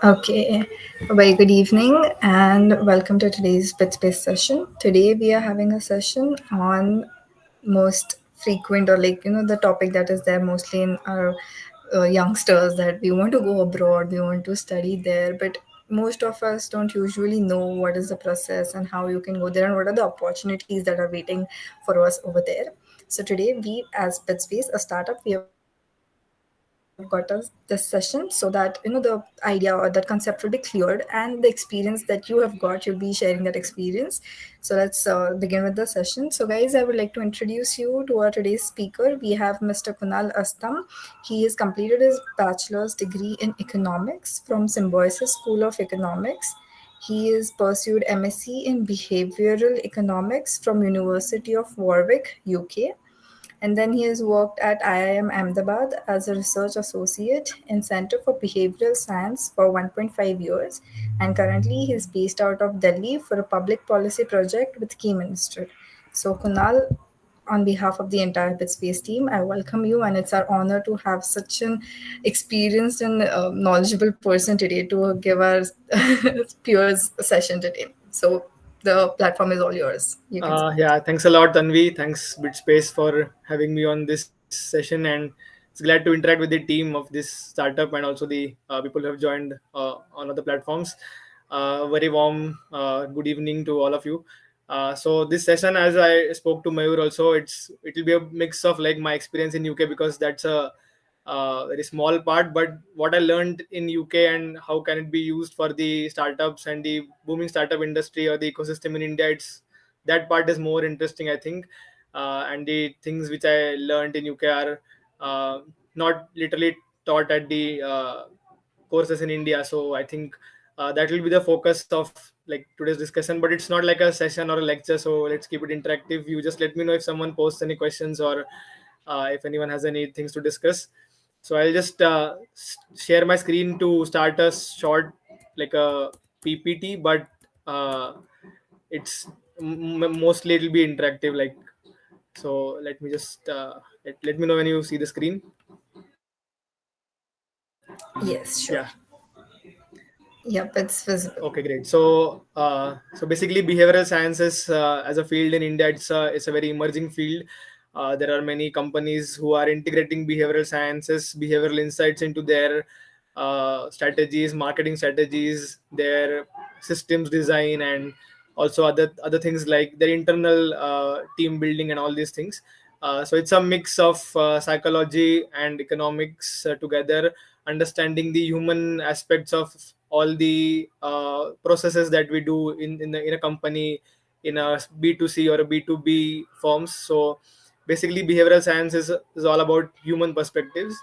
Okay, a very good evening and welcome to today's BitSpace session. Today we are having a session on most frequent or the topic that is there mostly in our youngsters that we want to go abroad, we want to study there, but most of us don't usually know what is the process and how you can go there and what are the opportunities that are waiting for us over there. So today we as BitSpace, a startup, we have got us this session so that the idea or that concept will be cleared and the experience that you have got, you'll be sharing that experience. So let's begin with the session. So guys, I would like to introduce you to our today's speaker. We have Mr. Kunal Astam. He has completed his bachelor's degree in economics from Symbiosis School of Economics. He has pursued MSc in behavioral economics from University of Warwick, UK, and then he has worked at IIM Ahmedabad as a research associate in Center for Behavioral Science for 1.5 years, and currently he is based out of Delhi for a public policy project with Key Minister. So Kunal, on behalf of the entire BitSpace team, I welcome you, and it's our honor to have such an experienced and knowledgeable person today to give our peers a session today. So the platform is all yours. You can start. Yeah, thanks a lot, Tanvi. Thanks, BitSpace, for having me on this session, and it's glad to interact with the team of this startup and also the people who have joined on other platforms. Very warm good evening to all of you. So this session, as I spoke to Mayur, also it'll be a mix of like my experience in UK because that's a very small part, but what I learned in UK and how can it be used for the startups and the booming startup industry or the ecosystem in India, it's that part is more interesting, I think. And the things which I learned in UK are uh, not literally taught at the courses in India. So I think that will be the focus of like today's discussion. But it's not like a session or a lecture, so let's keep it interactive. You just let me know if someone posts any questions or if anyone has any things to discuss. So I'll just share my screen to start a short like a PPT, but it's mostly it'll be interactive. Like so, let me just let me know when you see the screen. Yes, sure. Yeah. Yep, it's visible. Okay, great. So basically, behavioral sciences as a field in India, it's a very emerging field. There are many companies who are integrating behavioral sciences, behavioral insights into their strategies, marketing strategies, their systems design, and also other things like their internal team building and all these things. So it's a mix of psychology and economics together, understanding the human aspects of all the processes that we do in a company, in a B2C or a B2B firms. So basically, behavioral science is all about human perspectives.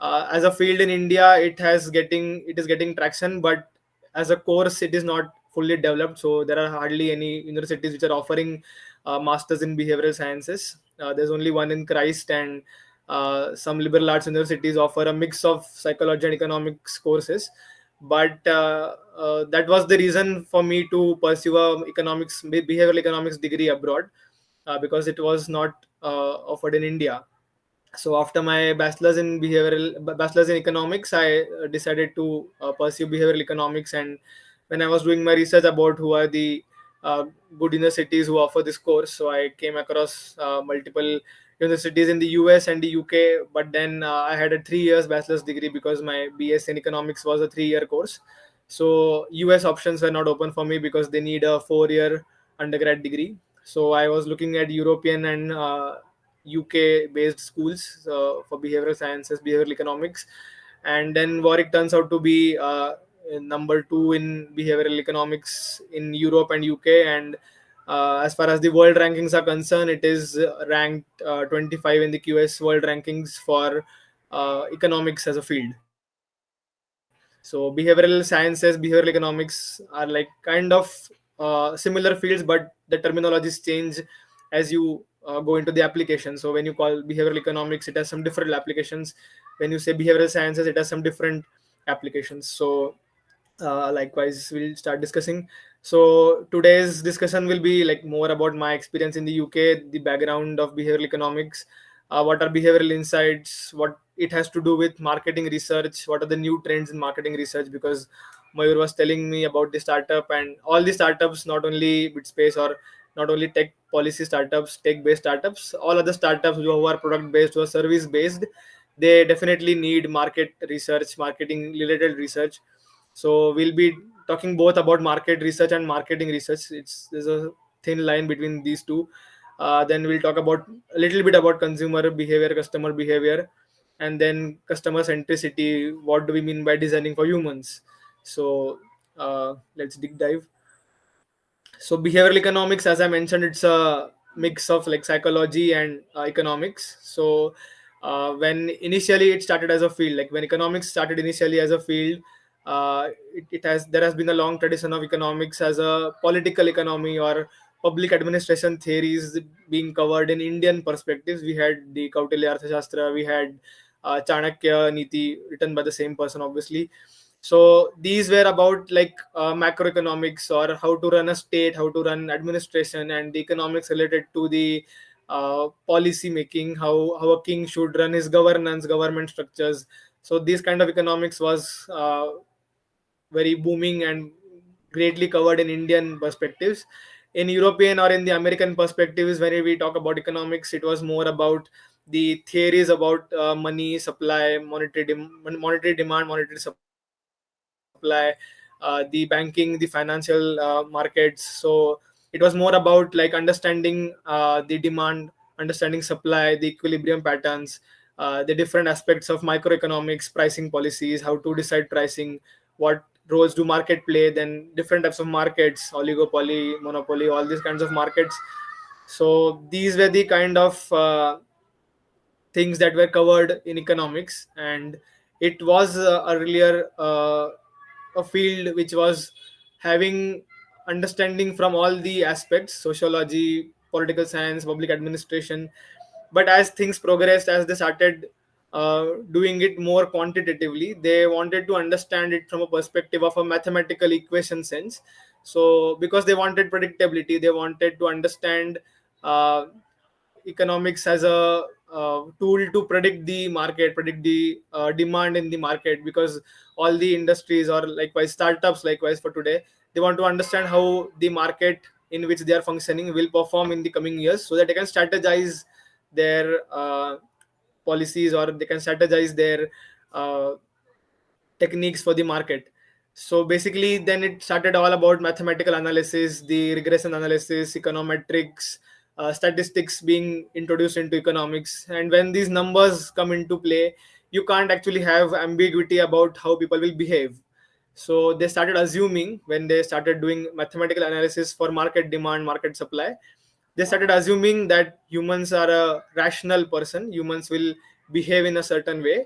As a field in India, it is getting traction, but as a course, it is not fully developed. So there are hardly any universities which are offering masters in behavioral sciences. There's only one in Christ, and some liberal arts universities offer a mix of psychology and economics courses. But that was the reason for me to pursue a behavioral economics degree abroad, because it was not offered in India. So after my bachelor's in economics, I decided to pursue behavioral economics. And when I was doing my research about who are the uh, good universities who offer this course, so I came across multiple universities in the US and the UK. But then I had a 3 years bachelor's degree because my BS in economics was a 3 year course. So US options were not open for me because they need a 4 year undergrad degree. So I was looking at European and UK based schools for behavioral sciences, behavioral economics. And then Warwick turns out to be number two in behavioral economics in Europe and UK. And as far as the world rankings are concerned, it is ranked 25 in the QS world rankings for economics as a field. So behavioral sciences, behavioral economics are like kind of similar fields, but the terminologies change as you go into the application. So when you call behavioral economics, it has some different applications. When you say behavioral sciences, it has some different applications. So likewise, we'll start discussing. So today's discussion will be like more about my experience in the UK, the background of behavioral economics, what are behavioral insights, what it has to do with marketing research. What are the new trends in marketing research? Because Mayur was telling me about the startup, and all the startups, not only BitSpace or not only tech policy startups, tech based startups, all other startups who are product based, who are service based, they definitely need market research, marketing related research. So we'll be talking both about market research and marketing research. There's a thin line between these two. Then we'll talk about a little bit about consumer behavior, customer behavior, and then customer centricity. What do we mean by designing for humans? So let's deep dive. So behavioral economics, as I mentioned, it's a mix of like psychology and economics. So when initially it started as a field, like when economics started initially as a field, it has there has been a long tradition of economics as a political economy or public administration theories being covered in Indian perspectives. We had the Kautilya Arthashastra, we had Chanakya Niti, written by the same person, obviously. So these were about like macroeconomics, or how to run a state, how to run administration, and the economics related to the policy making, how a king should run his governance, government structures. So this kind of economics was very booming and greatly covered in Indian perspectives. In European or in the American perspectives, when we talk about economics, it was more about the theories about money supply, monetary demand, monetary supply, the banking, the financial markets. So it was more about like understanding the demand, understanding supply, the equilibrium patterns, the different aspects of microeconomics, pricing policies, how to decide pricing, what roles do market play, then different types of markets, oligopoly, monopoly, all these kinds of markets. So these were the kind of things that were covered in economics. And it was earlier a field which was having understanding from all the aspects: sociology, political science, public administration. But as things progressed, as they started doing it more quantitatively, they wanted to understand it from a perspective of a mathematical equation sense. So because they wanted predictability, they wanted to understand economics as a tool to predict the market, predict the demand in the market. Because all the industries, or likewise startups, likewise for today, they want to understand how the market in which they are functioning will perform in the coming years, so that they can strategize their policies, or they can strategize their uh, techniques for the market. So basically, then it started all about mathematical analysis, the regression analysis, econometrics, statistics being introduced into economics. And when these numbers come into play, you can't actually have ambiguity about how people will behave. So they started assuming, when they started doing mathematical analysis for market demand, market supply, they started assuming that humans are a rational person, humans will behave in a certain way.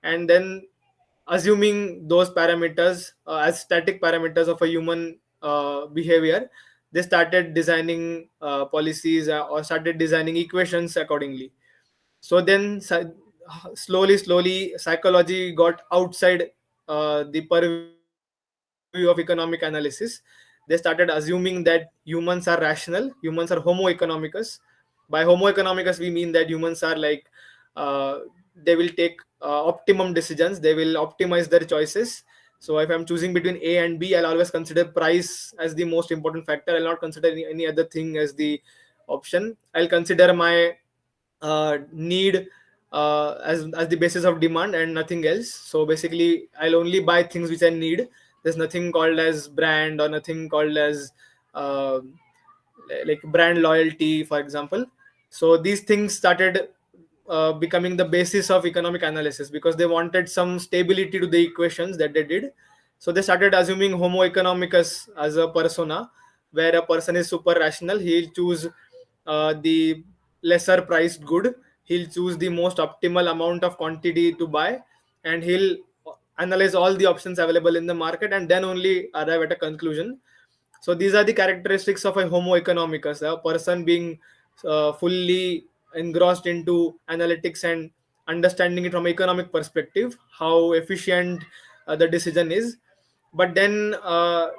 And then, assuming those parameters as static parameters of a human behavior, they started designing policies, or started designing equations accordingly. So then slowly psychology got outside the purview of economic analysis. They started assuming that humans are rational, humans are homo economicus. By homo economicus we mean that humans are like, they will take optimum decisions, they will optimize their choices. So if I'm choosing between A and B, I'll always consider price as the most important factor. I'll not consider any other thing as the option. I'll consider my need as the basis of demand and nothing else. So basically, I'll only buy things which I need. There's nothing called as brand, or nothing called as uh, like brand loyalty, for example. So these things started becoming the basis of economic analysis, because they wanted some stability to the equations that they did. So they started assuming homo economicus as a persona, where a person is super rational. He'll choose the lesser priced good, he'll choose the most optimal amount of quantity to buy, and he'll analyze all the options available in the market, and then only arrive at a conclusion. So these are the characteristics of a homo economicus, a person being fully engrossed into analytics and understanding it from an economic perspective, how efficient the decision is. But then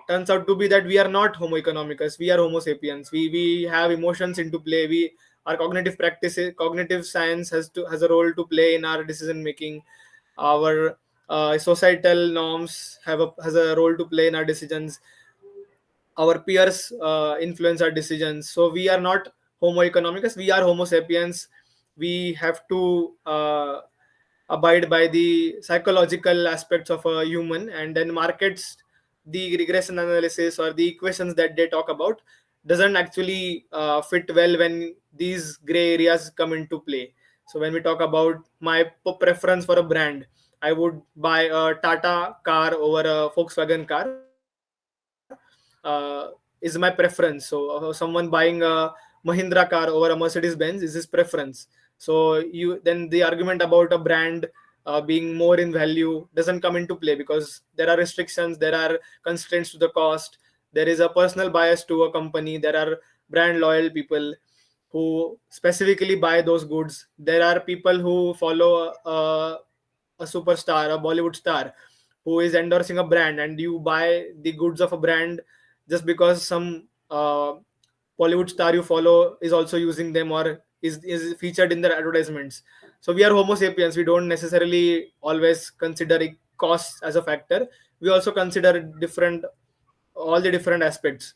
turns out to be that we are not homo economicus, we are homo sapiens. We have emotions into play. We our cognitive practices, cognitive science has a role to play in our decision making. Our societal norms has a role to play in our decisions. Our peers influence our decisions. So we are not homo economicus, we are homo sapiens. We have to abide by the psychological aspects of a human, and then markets, the regression analysis or the equations that they talk about doesn't actually fit well when these gray areas come into play. So when we talk about my preference for a brand, I would buy a Tata car over a Volkswagen car, is my preference. So someone buying a Mahindra car over a Mercedes Benz is his preference. So you then the argument about a brand being more in value doesn't come into play, because there are restrictions, there are constraints to the cost, there is a personal bias to a company, there are brand loyal people who specifically buy those goods. There are people who follow a superstar, a Bollywood star, who is endorsing a brand, and you buy the goods of a brand just because some Bollywood star you follow is also using them or is featured in their advertisements. So we are Homo sapiens. We don't necessarily always consider costs as a factor. We also consider different all the different aspects.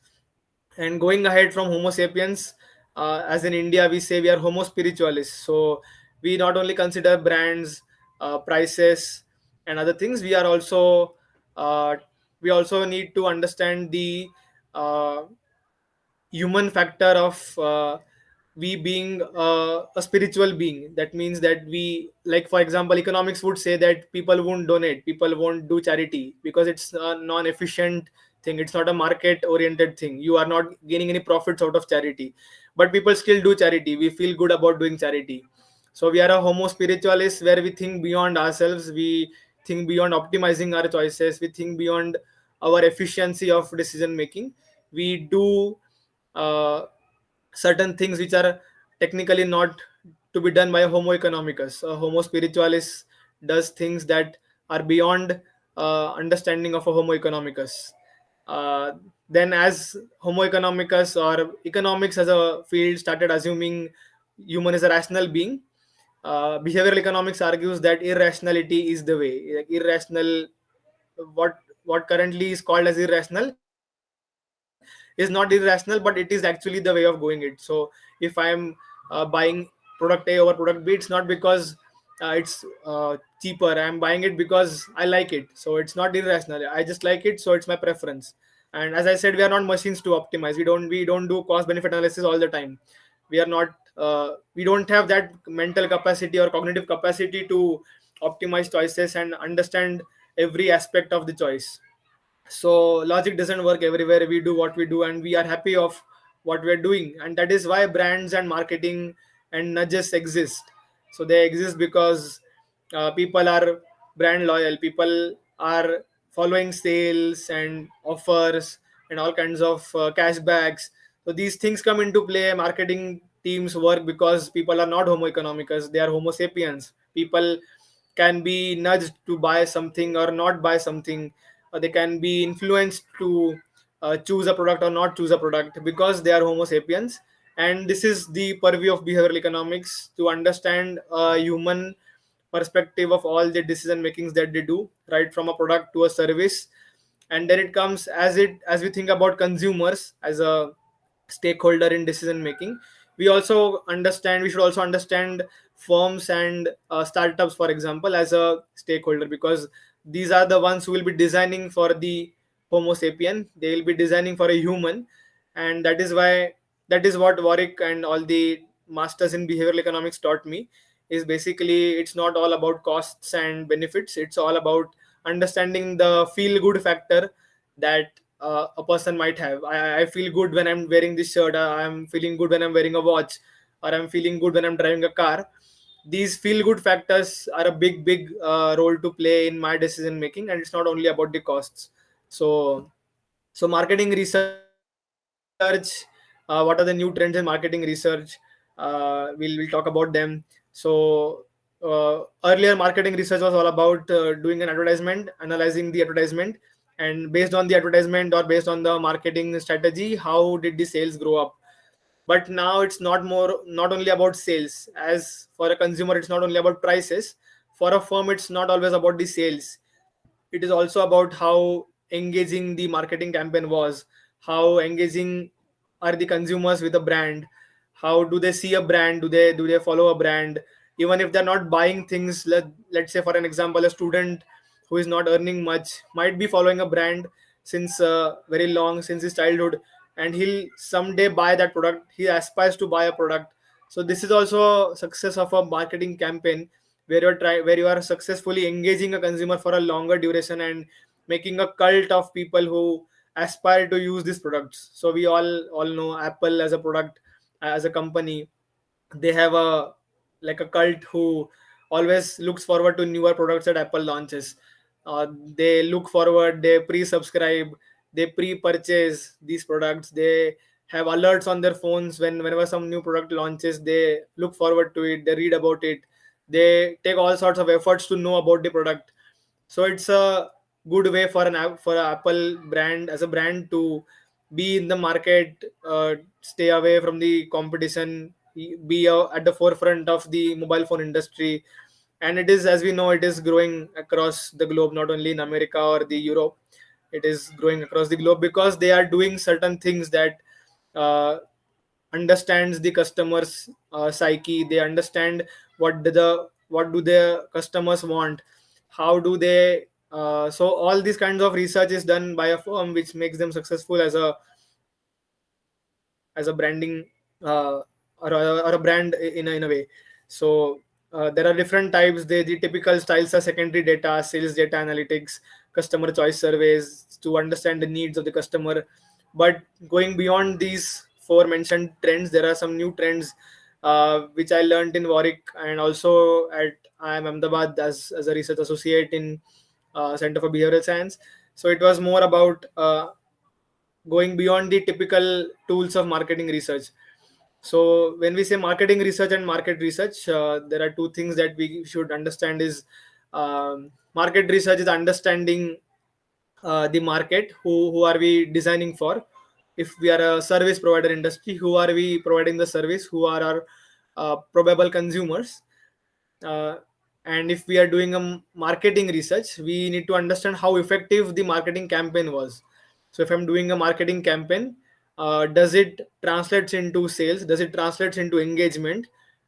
And going ahead from homo sapiens, as in India we say we are homo spiritualis. So we not only consider brands, prices and other things, uh, we also need to understand the uh, human factor of we being a spiritual being. That means that we, like for example, economics would say that people won't donate, people won't do charity because it's a non-efficient thing, it's not a market oriented thing, you are not gaining any profits out of charity. But people still do charity, we feel good about doing charity. So we are a homo spiritualis, where we think beyond ourselves, we think beyond optimizing our choices, we think beyond our efficiency of decision making. We do uh, certain things which are technically not to be done by a homo economicus. A homo spiritualis does things that are beyond understanding of a homo economicus. uh, then as homo economicus or economics as a field started assuming human is a rational being, behavioral economics argues that irrationality is the way. Like irrational, what what currently is called as irrational is not irrational, but it is actually the way of going it. So if I'm buying product A over product B, it's not because it's cheaper. I'm buying it because I like it, so it's not irrational, I just like it, so it's my preference. And as I said, we are not machines to optimize. We don't do cost benefit analysis all the time. We are not we don't have that mental capacity or cognitive capacity to optimize choices and understand every aspect of the choice. So logic doesn't work everywhere. We do what we do and we are happy of what we're doing, and that is why brands and marketing and nudges exist. So they exist because people are brand loyal, people are following sales and offers and all kinds of cashbacks. So these things come into play. Marketing teams work because people are not homo economicus, they are homo sapiens. People can be nudged to buy something or not buy something, or they can be influenced to choose a product or not choose a product because they are homo sapiens. And this is the purview of behavioral economics, to understand a human perspective of all the decision makings that they do, right from a product to a service. And then it comes as we think about consumers as a stakeholder in decision making. We should also understand firms and startups, for example, as a stakeholder, because these are the ones who will be designing for the homo sapien, they will be designing for a human. And that is what Warwick and all the masters in behavioral economics taught me, is basically it's not all about costs and benefits, it's all about understanding the feel good factor that a person might have. I feel good when I'm wearing this shirt, I'm feeling good when I'm wearing a watch, or I'm feeling good when I'm driving a car. These feel good factors are a big role to play in my decision making, and it's not only about the costs. So marketing research, what are the new trends in marketing research? We'll talk about them. So earlier marketing research was all about doing an advertisement, analyzing the advertisement, and based on the advertisement or based on the marketing strategy, how did the sales grow up? But now it's not only about sales. As for a consumer, it's not only about prices. For a firm, it's not always about the sales. It is also about how engaging the marketing campaign was, how engaging are the consumers with a brand, how do they see a brand, do they follow a brand, even if they're not buying things. Let's say for an example, a student who is not earning much might be following a brand since very long, since his childhood, and he'll someday buy that product. He aspires to buy a product. So this is also a success of a marketing campaign, where you are successfully engaging a consumer for a longer duration and making a cult of people who aspire to use these products. So we all know Apple as a product, as a company. They have a like a cult who always looks forward to newer products that Apple launches. They look forward, they pre-subscribe, they pre-purchase these products. They have alerts on their phones whenever some new product launches. They look forward to it, they read about it, they take all sorts of efforts to know about the product. So it's a good way for for an Apple brand, as a brand, to be in the market, stay away from the competition, be at the forefront of the mobile phone industry. And it is, as we know, it is growing across the globe, not only in America or the Europe. It is growing across the globe because they are doing certain things that uh, understands the customer's psyche. They understand what do the customers want, how do they so all these kinds of research is done by a firm, which makes them successful as a branding, uh, or a brand in a way. So there are different types. The typical styles are secondary data, sales data analytics, customer choice surveys to understand the needs of the customer. But going beyond these four mentioned trends, there are some new trends which I learned in Warwick, and also at IIM Ahmedabad as a research associate in Center for Behavioral Science. So it was more about going beyond the typical tools of marketing research. So when we say marketing research and market research, there are two things that we should understand. Is market research is understanding the market. Who are we designing for? If we are a service provider industry, who are we providing the service? Who are our probable consumers? uh, and if we are doing a marketing research, we need to understand how effective the marketing campaign was. So if I'm doing a marketing campaign, does it translates into sales? Does it translates into engagement?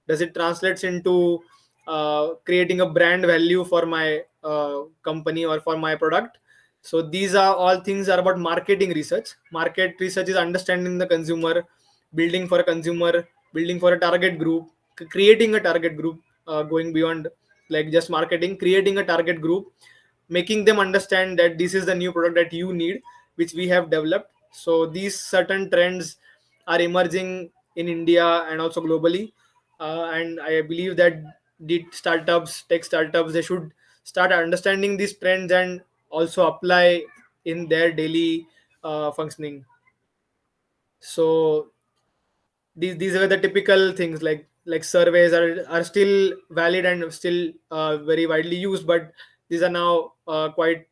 Does it translates into creating a brand value for my company or for my product? So these are all things are about marketing research. Market research is understanding the consumer, building for a consumer, building for a target group, creating a target group, going beyond like just marketing, creating a target group, making them understand that this is the new product that you need, which we have developed. So these certain trends are emerging in India and also globally. And I believe that the startups, tech startups, they should start understanding these trends and also apply in their daily functioning. So these were the typical things, like surveys are still valid and still very widely used, but these are now quite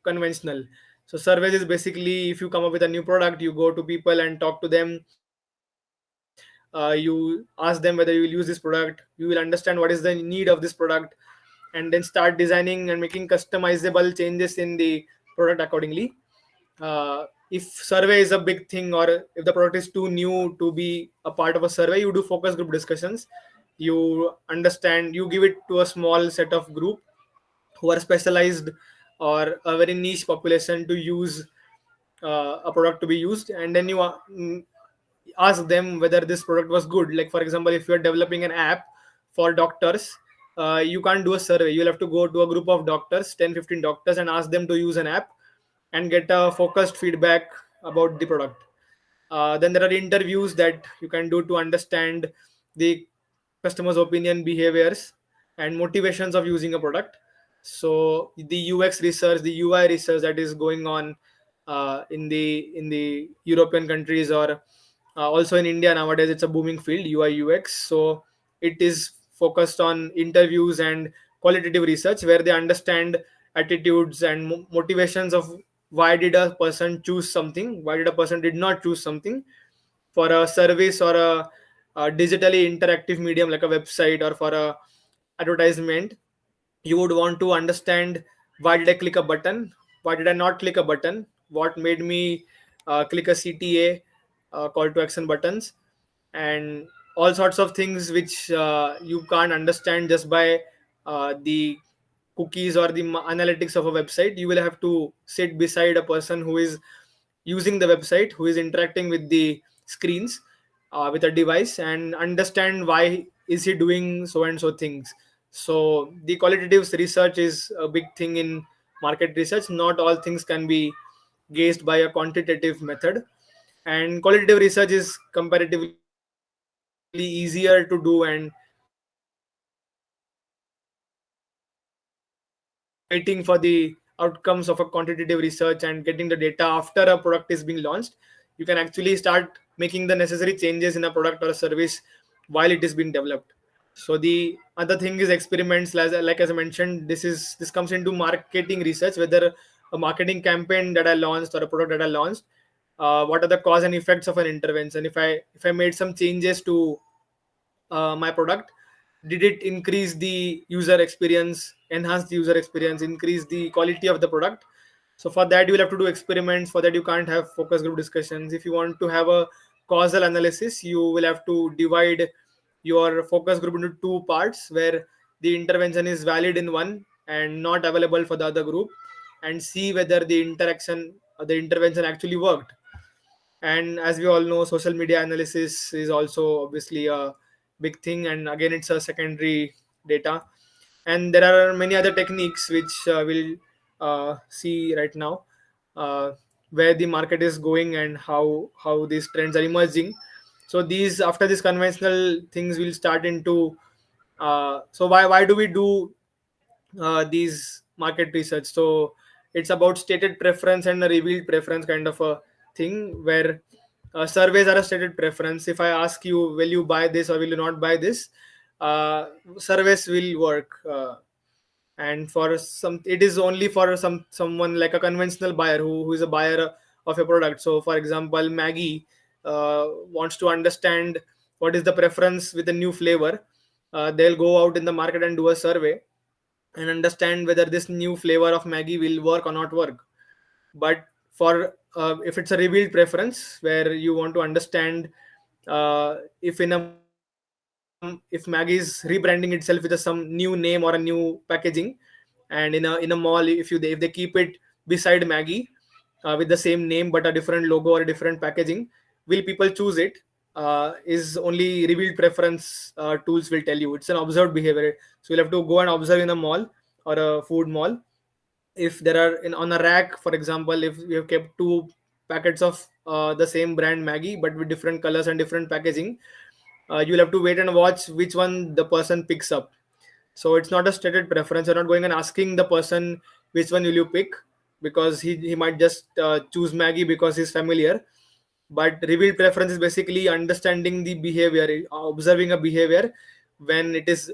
conventional. So surveys is basically, if you come up with a new product, you go to people and talk to them. You ask them whether you will use this product, you will understand what is the need of this product, and then start designing and making customizable changes in the product accordingly. If survey is a big thing, or if the product is too new to be a part of a survey, you do focus group discussions. You understand, you give it to a small set of group who are specialized or a very niche population to use a product to be used, and then you ask them whether this product was good. Like for example, if you are developing an app for doctors, you can't do a survey. You'll have to go to a group of doctors, 10-15 doctors, and ask them to use an app and get a focused feedback about the product. Then there are interviews that you can do to understand the customer's opinion, behaviors, and motivations of using a product. So the UX research, the UI research that is going on in the European countries, or also in India nowadays, it's a booming field, UI UX. So it is focused on interviews and qualitative research, where they understand attitudes and motivations of why did a person choose something, why did a person did not choose something. for a service or a digitally interactive medium like a website, or for a advertisement, you would want to understand why did I click a button, why did I not click a button, what made me click a CTA, call to action buttons, and all sorts of things which you can't understand just by the cookies or the analytics of a website. You will have to sit beside a person who is using the website, who is interacting with the screens with a device, and understand why is he doing so and so things. So the qualitative research is a big thing in market research. Not all things can be gauged by a quantitative method, and qualitative research is comparatively easier to do, and waiting for the outcomes of a quantitative research and getting the data after a product is being launched. You can actually start making the necessary changes in a product or a service while it is being developed. So the other thing is experiments. Like as I mentioned, this comes into marketing research, whether a marketing campaign that I launched or a product that I launched, what are the cause and effects of an intervention. If I made some changes to my product, did it increase the user experience, enhance the user experience, increase the quality of the product? So for that you will have to do experiments. For that you can't have focus group discussions. If you want to have a causal analysis, you will have to divide your focus group into two parts, where the intervention is valid in one and not available for the other group, and see whether the intervention actually worked. And as we all know, social media analysis is also obviously a big thing, and again it's a secondary data. And there are many other techniques which we'll see right now, uh, where the market is going and how these trends are emerging. So these, after these conventional things, will start into so why do we do these market research? So it's about stated preference and a revealed preference kind of a thing, where surveys are a stated preference. If I ask you, will you buy this or will you not buy this, surveys will work. And for some, it is only for someone like a conventional buyer who is a buyer of a product. So for example, Maggie wants to understand what is the preference with a new flavor. They'll go out in the market and do a survey and understand whether this new flavor of Maggie will work or not work. But for if it's a revealed preference, where you want to understand if Maggie is rebranding itself with some new name or a new packaging, and in a mall, if they keep it beside Maggie with the same name but a different logo or a different packaging, will people choose it? Is only revealed preference tools will tell you. It's an observed behavior. So you'll have to go and observe in a mall or a food mall. If there are on a rack, for example, if we have kept two packets of the same brand Maggie but with different colors and different packaging, you'll have to wait and watch which one the person picks up. So it's not a stated preference. You're not going and asking the person which one will you pick, because he might just choose Maggie because he's familiar. But revealed preference is basically understanding the behavior, observing a behavior when it is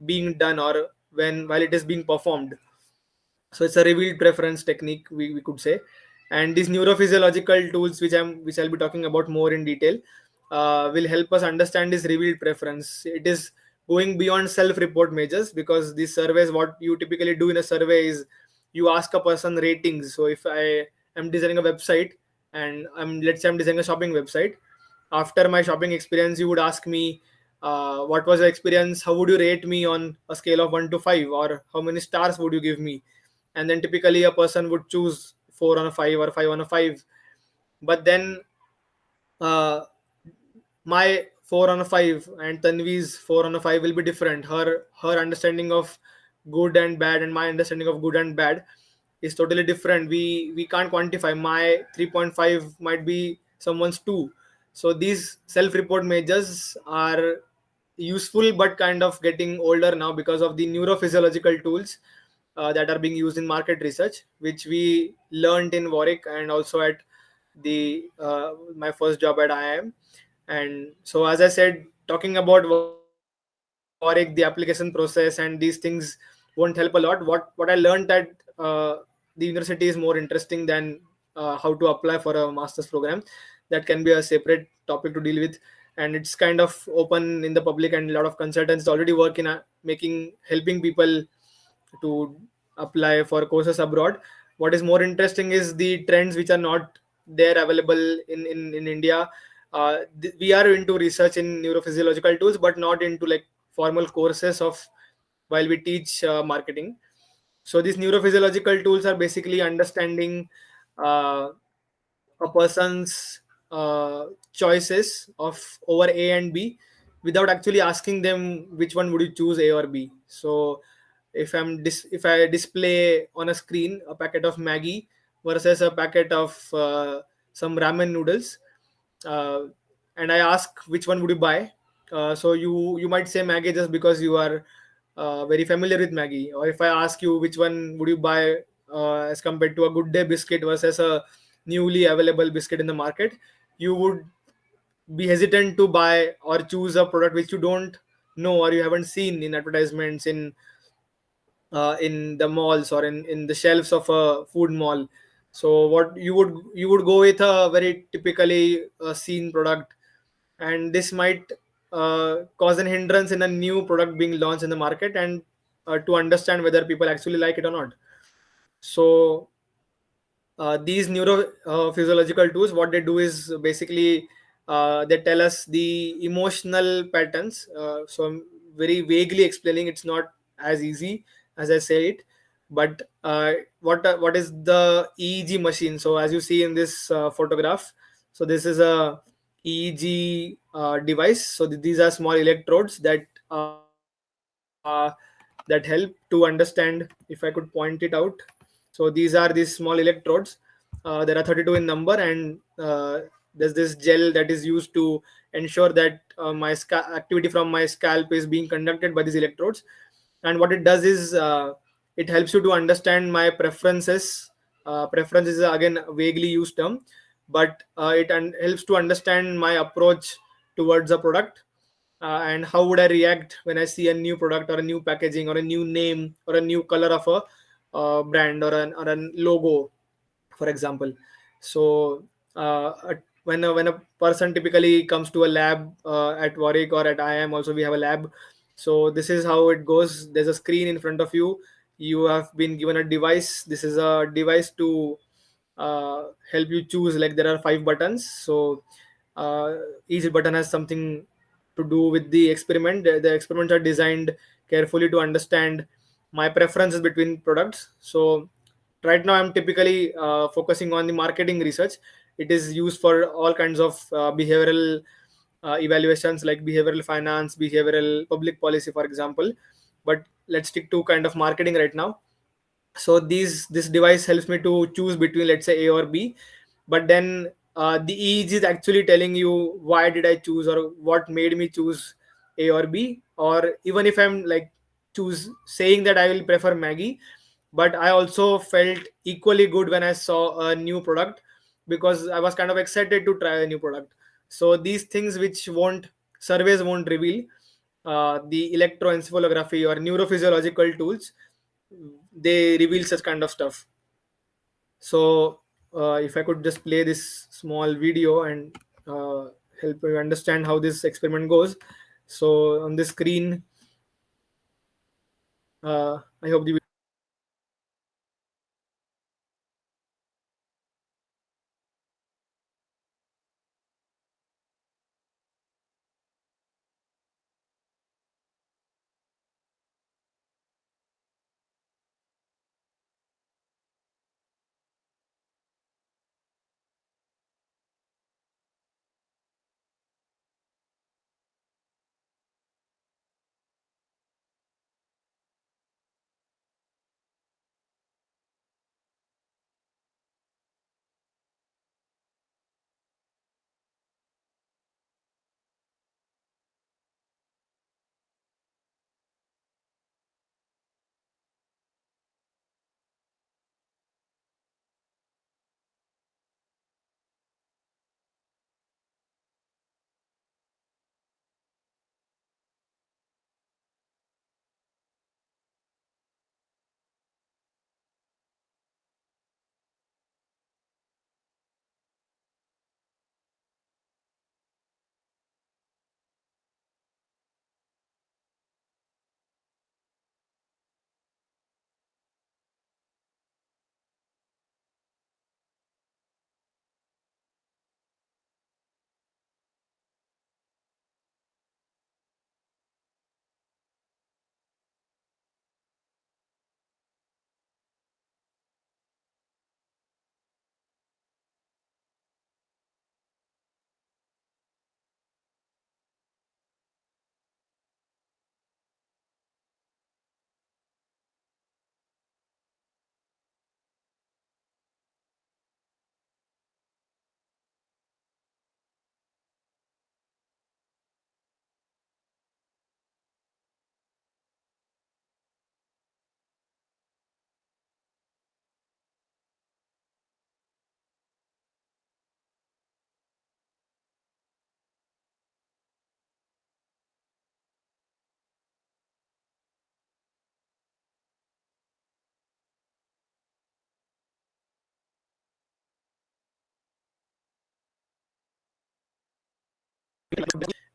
being done, or when while it is being performed. So it's a revealed preference technique, we could say. And these neurophysiological tools, which I'll be talking about more in detail, will help us understand this revealed preference. It is going beyond self-report measures, because these surveys, what you typically do in a survey is you ask a person ratings. So if I am designing a website, and let's say I'm designing a shopping website, after my shopping experience, you would ask me, what was your experience, how would you rate me on a scale of 1 to 5, or how many stars would you give me? And then typically a person would choose 4 on a 5 or 5 on a 5. But then uh, my 4 on a 5 and Tanvi's 4 on a 5 will be different. Her understanding of good and bad and my understanding of good and bad is totally different. We can't quantify. My 3.5 might be someone's 2. So these self report measures are useful, but kind of getting older now because of the neurophysiological tools that are being used in market research, which we learned in Warwick and also at the my first job at IIM. And so, as I said, talking about Warwick, the application process and these things won't help a lot. What I learned at the university is more interesting than how to apply for a master's program. That can be a separate topic to deal with, and it's kind of open in the public, and a lot of consultants already work in making helping people to apply for courses abroad. What is more interesting is the trends which are not there available in India. We are into research in neurophysiological tools, but not into like formal courses of while we teach marketing. So these neurophysiological tools are basically understanding uh, a person's choices of over A and B without actually asking them which one would you choose, A or B. So if I display on a screen a packet of Maggie versus a packet of some ramen noodles, uh, and I ask which one would you buy, so you might say Maggie just because you are very familiar with Maggie. Or if I ask you which one would you buy as compared to a Good Day biscuit versus a newly available biscuit in the market, you would be hesitant to buy or choose a product which you don't know or you haven't seen in advertisements in the malls or in the shelves of a food mall. So what you would go with a very typically seen product, and this might cause an hindrance in a new product being launched in the market, and to understand whether people actually like it or not. So these neuro physiological tools, what they do is basically they tell us the emotional patterns. So I'm very vaguely explaining, it's not as easy as I say it. But what is the EEG machine? So as you see in this photograph, so this is a EEG device. So these are small electrodes that help to understand. If I could point it out, so these are these small electrodes. There are 32 in number, and there's this gel that is used to ensure that activity from my scalp is being conducted by these electrodes. And what it does is it helps you to understand my preferences. Preference is again a vaguely used term, but helps to understand my approach towards a product, and how would I react when I see a new product or a new packaging or a new name or a new color of a brand or a logo, for example. So when a person typically comes to a lab at Warwick or at IIM, also we have a lab. So this is how it goes. There's a screen in front of you. You have been given a device. This is a device to help you choose. Like there are 5 buttons. So uh, each button has something to do with the experiment. The experiments are designed carefully to understand my preferences between products. So right now I'm typically focusing on the marketing research. It is used for all kinds of behavioral evaluations, like behavioral finance, behavioral public policy, for example. But let's stick to kind of marketing right now. So this device helps me to choose between, let's say, A or B. But then the EEG is actually telling you why did I choose, or what made me choose A or B. Or even if I'm like choose saying that I will prefer Maggie, but I also felt equally good when I saw a new product, because I was kind of excited to try a new product. So these things which won't surveys won't reveal, the electroencephalography or neurophysiological tools, they reveal such kind of stuff. So if I could just play this small video and help you understand how this experiment goes. So on the screen, I hope the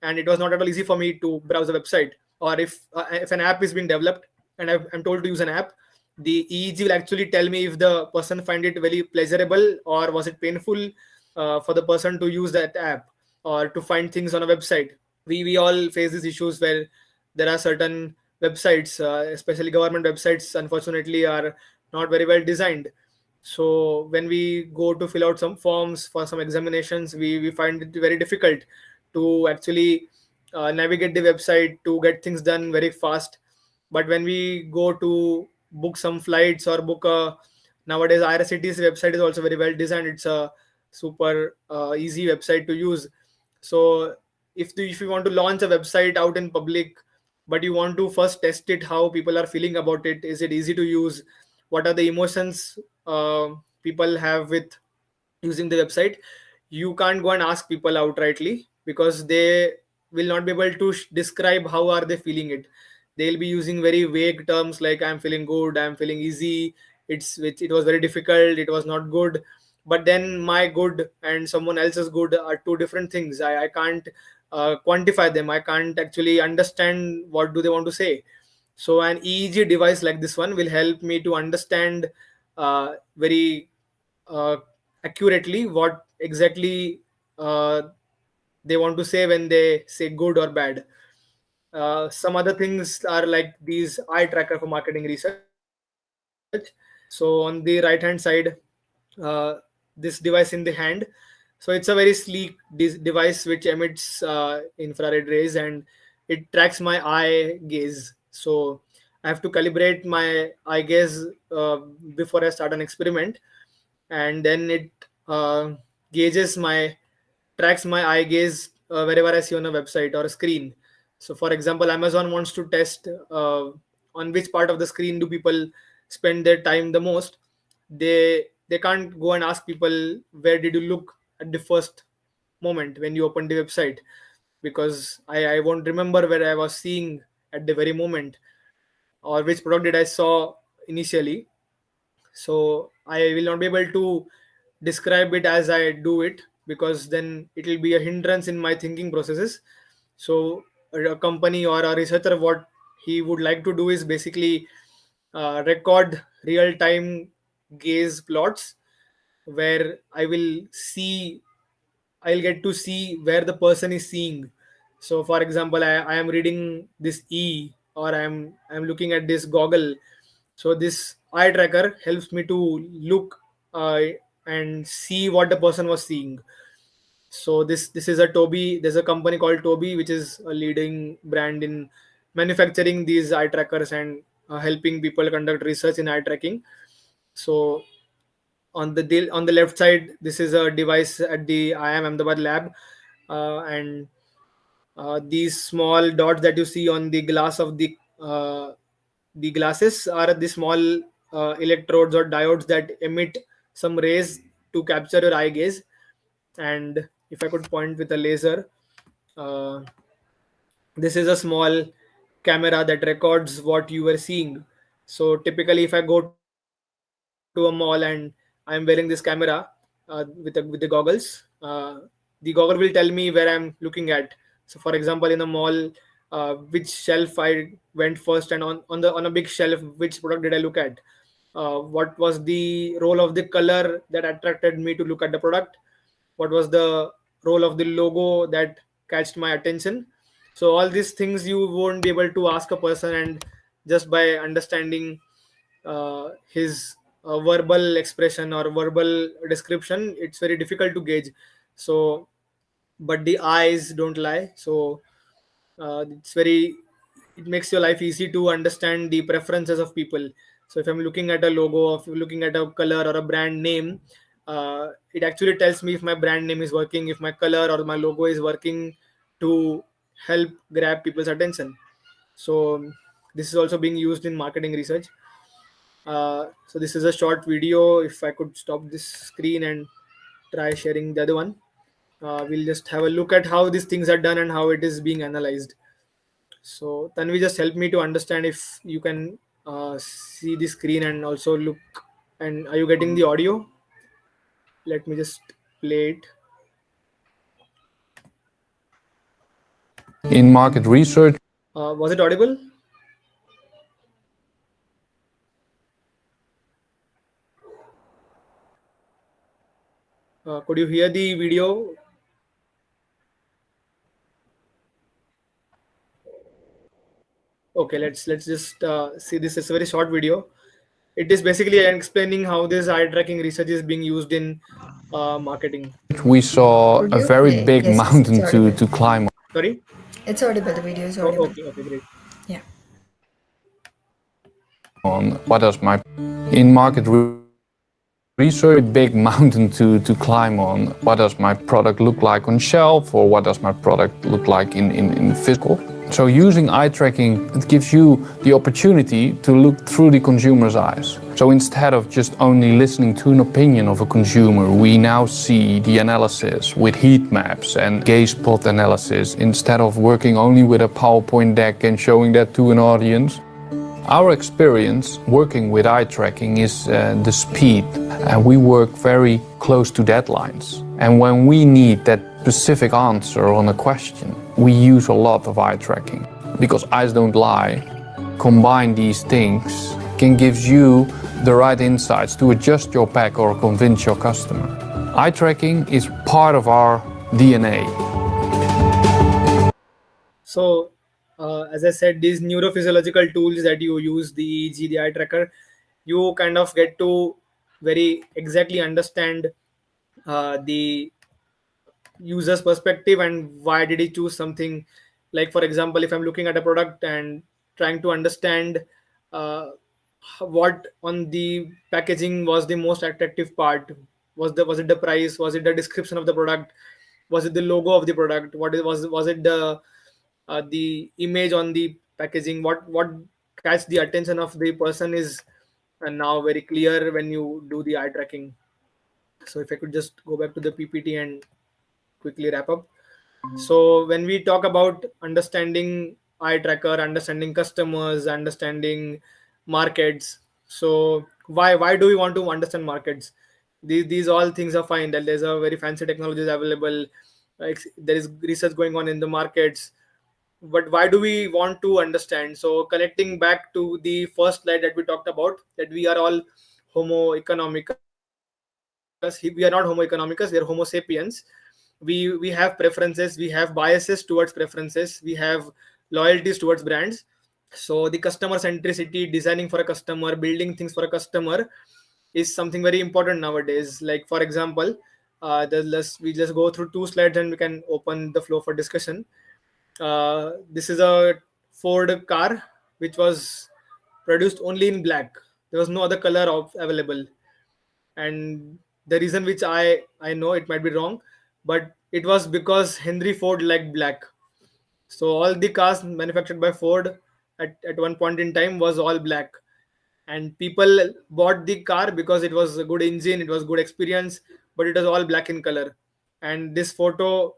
and it was not at all easy for me to browse a website. Or if an app is being developed and I'm told to use an app, the EEG will actually tell me if the person find it very pleasurable or was it painful for the person to use that app or to find things on a website. We all face these issues where there are certain websites, especially government websites, unfortunately are not very well designed. So when we go to fill out some forms for some examinations, we find it very difficult to actually navigate the website to get things done very fast. But when we go to book some flights or book a, nowadays IRCTC website is also very well designed. It's a super easy website to use. So if you want to launch a website out in public, but you want to first test it, how people are feeling about it, is it easy to use, what are the emotions people have with using the website, you can't go and ask people outrightly because they will not be able to describe how are they feeling it. They'll be using very vague terms like I'm feeling good, I'm feeling easy, it was very difficult, it was not good. But then my good and someone else's good are two different things. I can't quantify them, I can't actually understand what do they want to say. So an EEG device like this one will help me to understand very uh, accurately what exactly uh, they want to say when they say good or bad. Some other things are like these eye tracker for marketing research. So on the right hand side, this device in the hand. So it's a very sleek device which emits infrared rays, and it tracks my eye gaze. So I have to calibrate my eye gaze before I start an experiment, and then it uh, gauges my tracks my eye gaze wherever I see on a website or a screen. So, for example, Amazon wants to test on which part of the screen do people spend their time the most. They can't go and ask people where did you look at the first moment when you opened the website, because I won't remember where I was seeing at the very moment, or which product did I saw initially. So I will not be able to describe it as I do it, because then it will be a hindrance in my thinking processes. So a company or a researcher, what he would like to do is basically record real time gaze plots where I'll get to see where the person is seeing. So, for example, I am reading this E, or I'm looking at this goggle. So this eye tracker helps me to look uh, and see what the person was seeing. So this is a Toby. There's a company called Toby, which is a leading brand in manufacturing these eye trackers and helping people conduct research in eye tracking. So on the left side, this is a device at the IIM Ahmedabad lab, and these small dots that you see on the glass of the glasses are the small electrodes or diodes that emit some rays to capture your eye gaze. And if I could point with a laser, uh, this is a small camera that records what you were seeing. So typically, if I go to a mall and I'm wearing this camera with the goggles, the goggle will tell me where I'm looking at. So for example, in a mall, which shelf I went first, and on a big shelf, which product did I look at? What was the role of the color that attracted me to look at the product? What was the role of the logo that catched my attention? So all these things you won't be able to ask a person, and just by understanding his verbal expression or verbal description, it's very difficult to gauge. So but the eyes don't lie. So it's very, it makes your life easy to understand the preferences of people. So if I'm looking at a logo, if you're looking at a color or a brand name, it actually tells me if my brand name is working, if my color or my logo is working to help grab people's attention. So this is also being used in marketing research. So this is a short video. If I could stop this screen and try sharing the other one, we'll just have a look at how these things are done and how it is being analyzed. So Tanvi, just help me to understand if you can see the screen and also look. And are you getting the audio? Let me just play it. In market research, Was it audible? Could you hear the video? Okay, let's just see this. It's a very short video. It is basically explaining how this eye tracking research is being used in marketing. we saw Could a you very play? big Yes, yes, it's mountain audible. to climb Sorry. It's audible. The video is Oh, audible. okay, okay, great. Yeah. on. What does my in market research a big mountain to climb on? What does my product look like on shelf, or what does my product look like in physical? So using eye tracking, it gives you the opportunity to look through the consumer's eyes. So instead of just only listening to an opinion of a consumer, we now see the analysis with heat maps and gaze spot analysis, instead of working only with a PowerPoint deck and showing that to an audience. Our experience working with eye tracking is the speed. We work very close to deadlines. And when we need that specific answer on a question, we use a lot of eye tracking. Because eyes don't lie, combine these things can give you the right insights to adjust your pack or convince your customer. Eye tracking is part of our DNA. So, as I said, these neurophysiological tools that you use, the EEG, the eye tracker, you kind of get to very exactly understand the user's perspective and why did he choose something. Like, for example, if I'm looking at a product and trying to understand uh, what on the packaging was the most attractive part, was it the price, was it the description of the product, was it the logo of the product, was it the image on the packaging, what catch the attention of the person is now very clear when you do the eye tracking. So if I could just go back to the PPT and quickly wrap up. So when we talk about understanding eye tracker, understanding customers, understanding markets, so why do we want to understand markets? These all things are fine, that there's a very fancy technologies available, like there is research going on in the markets, but why do we want to understand? So connecting back to the first slide that we talked about, that we are all homo economicus. We are not homo economicus, we are homo sapiens. We have preferences, we have biases towards preferences, we have loyalties towards brands. So the customer centricity, designing for a customer, building things for a customer, is something very important nowadays. Like, for example, we just go through two slides and we can open the floor for discussion. This is a Ford car which was produced only in black. There was no other color available, and the reason which I know, it might be wrong, but it was because Henry Ford liked black. So all the cars manufactured by Ford at one point in time was all black, and people bought the car because it was a good engine, it was good experience, but it was all black in color. And this photo,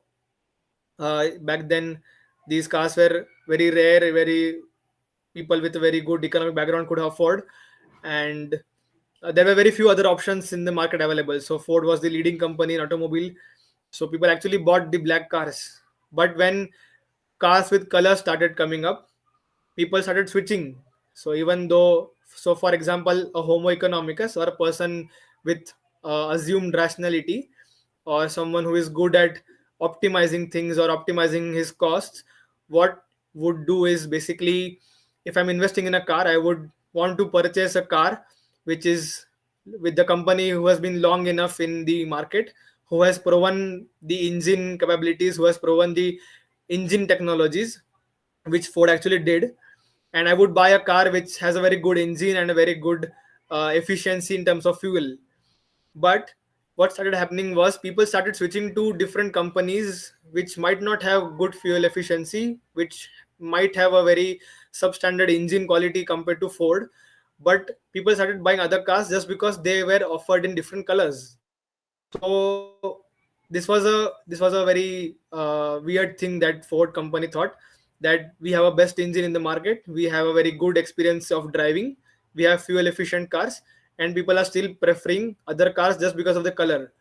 back then, these cars were very rare, very people with a very good economic background could afford, and there were very few other options in the market available. So Ford was the leading company in automobile, so people actually bought the black cars. But when cars with color started coming up, people started switching. So even though, so for example, a homo economicus, or a person with assumed rationality, or someone who is good at optimizing things or optimizing his costs, what would do is basically, if I'm investing in a car, I would want to purchase a car which is with the company who has been long enough in the market, who has proven the engine capabilities, who has proven the engine technologies, which Ford actually did. And I would buy a car which has a very good engine and a very good efficiency in terms of fuel. But what started happening was people started switching to different companies which might not have good fuel efficiency, which might have a very substandard engine quality compared to Ford. But people started buying other cars just because they were offered in different colors. So this was a very weird thing that Ford company thought, that we have a best engine in the market, we have a very good experience of driving, we have fuel efficient cars, and people are still preferring other cars just because of the color.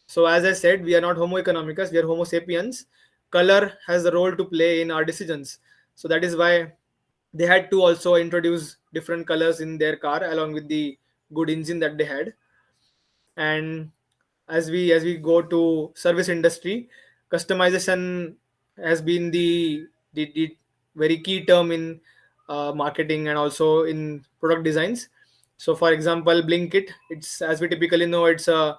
So as I said, we are not homo economicus, we are homo sapiens. color has a role to play in our decisions. So that is why they had to also introduce different colors in their car along with the good engine that they had. And as we go to service industry, customization has been the very key term in marketing and also in product designs. So for example, Blinkit, it's, as we typically know, it's a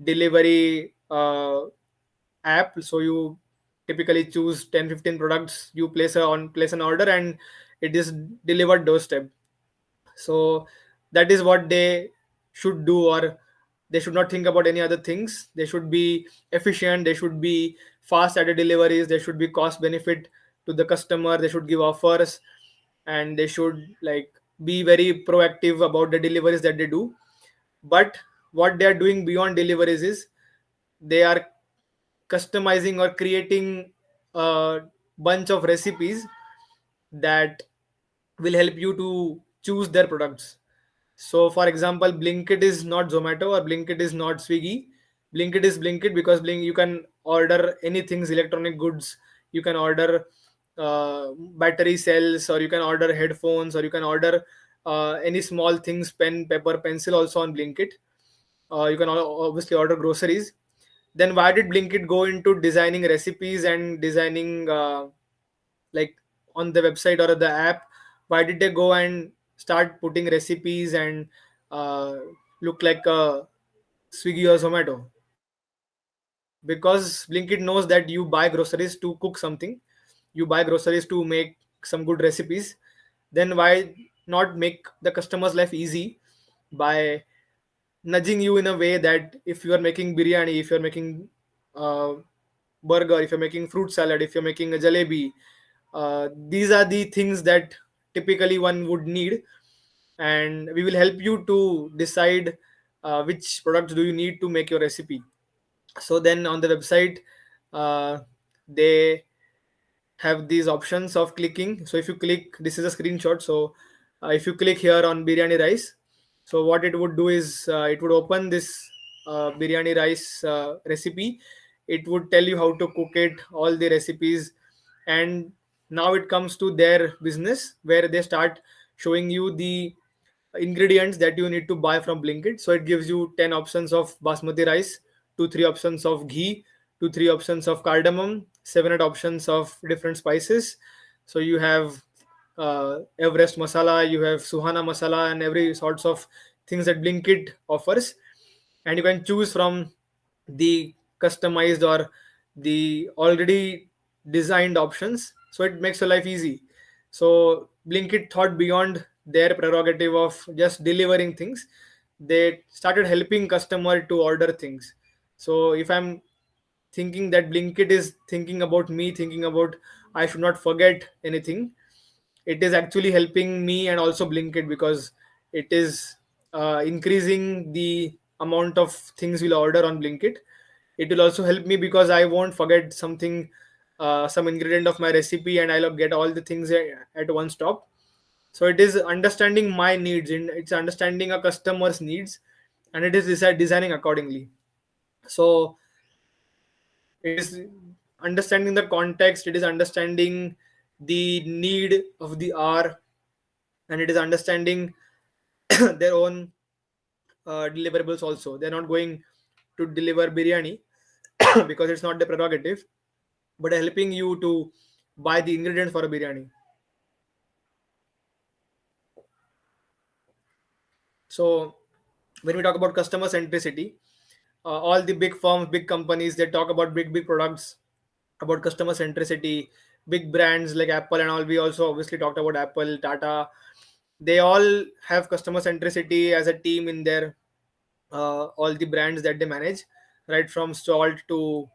delivery app. So you typically choose 10-15 products, you place an order, and it is delivered doorstep. So that is what they should do, or they should not think about any other things. They should be efficient, they should be fast at the deliveries, they should be cost benefit to the customer, they should give offers, and they should like be very proactive about the deliveries that they do. But what they are doing beyond deliveries is they are customizing or creating a bunch of recipes that will help you to choose their products. So, for example, Blinkit is not Zomato or Blinkit is not Swiggy. Blinkit is Blinkit because you can order anything, electronic goods. You can order battery cells, or you can order headphones, or you can order any small things, pen, paper, pencil, also on Blinkit. You can obviously order groceries. Then why did Blinkit go into designing recipes and designing like on the website or the app? Why did they go and start putting recipes and uh, look like a Swiggy or Zomato? Because Blinkit knows that you buy groceries to cook something, you buy groceries to make some good recipes. Then why not make the customer's life easy by nudging you in a way that if you are making biryani, if you're making uh, burger, if you're making fruit salad, if you're making a jalebi, these are the things that typically one would need, and we will help you to decide which products do you need to make your recipe. So then on the website, they have these options of clicking. So if you click, this is a screenshot. So if you click here on biryani rice, so what it would do is it would open this biryani rice recipe. It would tell you how to cook it, all the recipes. And now it comes to their business where they start showing you the ingredients that you need to buy from Blinkit. So it gives you 10 options of basmati rice, 2 3 options of ghee, 2 3 options of cardamom, 7 8 options of different spices. So you have Everest masala, you have Suhana masala, and every sorts of things that Blinkit offers. And you can choose from the customized or the already designed options. So it makes your life easy. So Blinkit thought beyond their prerogative of just delivering things. They started helping customer to order things. So if I'm thinking that Blinkit is thinking about me, thinking about I should not forget anything, it is actually helping me and also Blinkit, because it is increasing the amount of things we'll order on Blinkit. It will also help me because I won't forget something, some ingredient of my recipe, and I'll get all the things at one stop. So it is understanding my needs, and it's understanding a customer's needs, and it is designing accordingly. So it is understanding the context, it is understanding the need of the hour, and it is understanding their own deliverables also. They're not going to deliver biryani because it's not the prerogative, but helping you to buy the ingredients for a biryani. So when we talk about customer centricity, all the big firms, big companies, they talk about big products, about customer centricity. Big brands like Apple and all, we also obviously talked about Apple, Tata. They all have customer centricity as a team in their all the brands that they manage, right from Salt to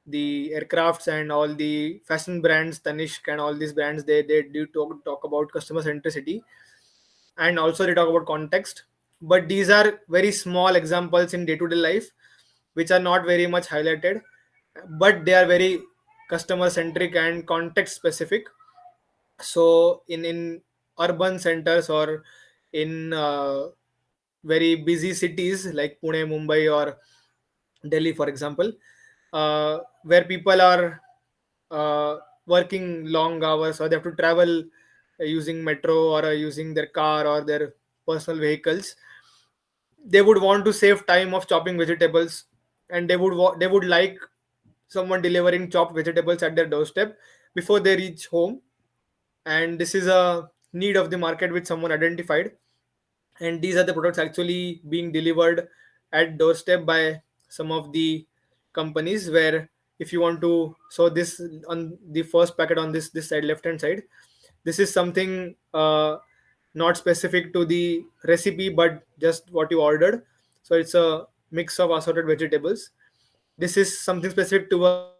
the aircrafts and all the fashion brands, Tanishq and all these brands. They do talk about customer centricity, and also they talk about context. But these are very small examples in day to day life, which are not very much highlighted, but they are very customer centric and context specific. So in urban centers, or in very busy cities like Pune, Mumbai, or Delhi, for example, where people are uh, working long hours, or they have to travel using metro, or using their car or their personal vehicles. They would want to save time of chopping vegetables, and they would like someone delivering chopped vegetables at their doorstep before they reach home. And this is a need of the market which someone identified, and these are the products actually being delivered at doorstep by some of the companies. Where if you want to, so this on the first packet on this side, left hand side, this is something not specific to the recipe but just what you ordered. So it's a mix of assorted vegetables. This is something specific to a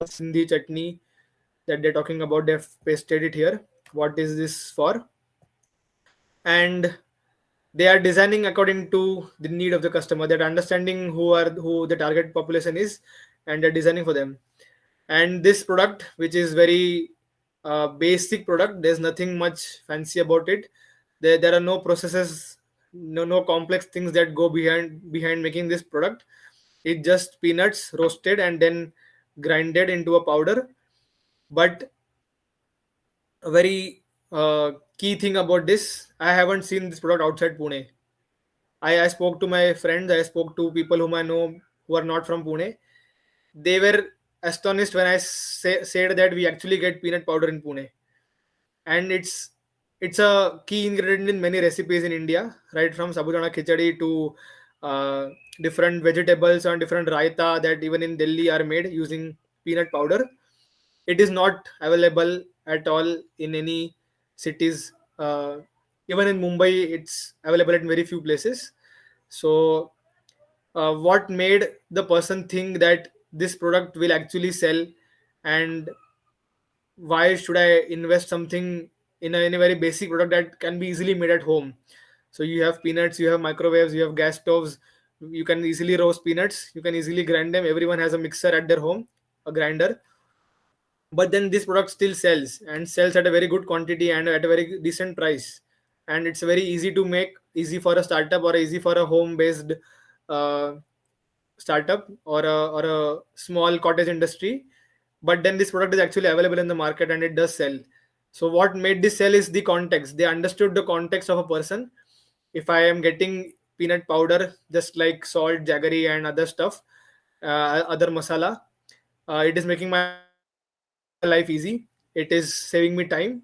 Sindhi chutney that they're talking about. They've pasted it here. What is this for? And they are designing according to the need of the customer. They're understanding who the target population is, and they're designing for them. And this product, which is very basic product, there's nothing much fancy about it. There are no processes, no complex things that go behind making this product. It's just peanuts roasted and then grinded into a powder. But a very key thing about this, I haven't seen this product outside Pune. I spoke to my friends, I spoke to people whom I know who are not from Pune. They were astonished when I said that we actually get peanut powder in Pune. And it's a key ingredient in many recipes in India, right from sabudana khichdi to uh, different vegetables and different raita that even in Delhi are made using peanut powder. It is not available at all in any cities. Even in Mumbai, it's available in very few places. So, what made the person think that this product will actually sell, and why should I invest something in a very basic product that can be easily made at home? So you have peanuts, you have microwaves, you have gas stoves. You can easily roast peanuts. You can easily grind them. Everyone has a mixer at their home, a grinder. But then this product still sells, and sells at a very good quantity and at a very decent price. And it's very easy to make, easy for a startup or easy for a home based uh, startup or a small cottage industry. But then this product is actually available in the market and it does sell. So what made this sell is the context. They understood the context of a person. If I am getting peanut powder, just like salt, jaggery and other stuff, other masala, it is making my life easy, it is saving me time.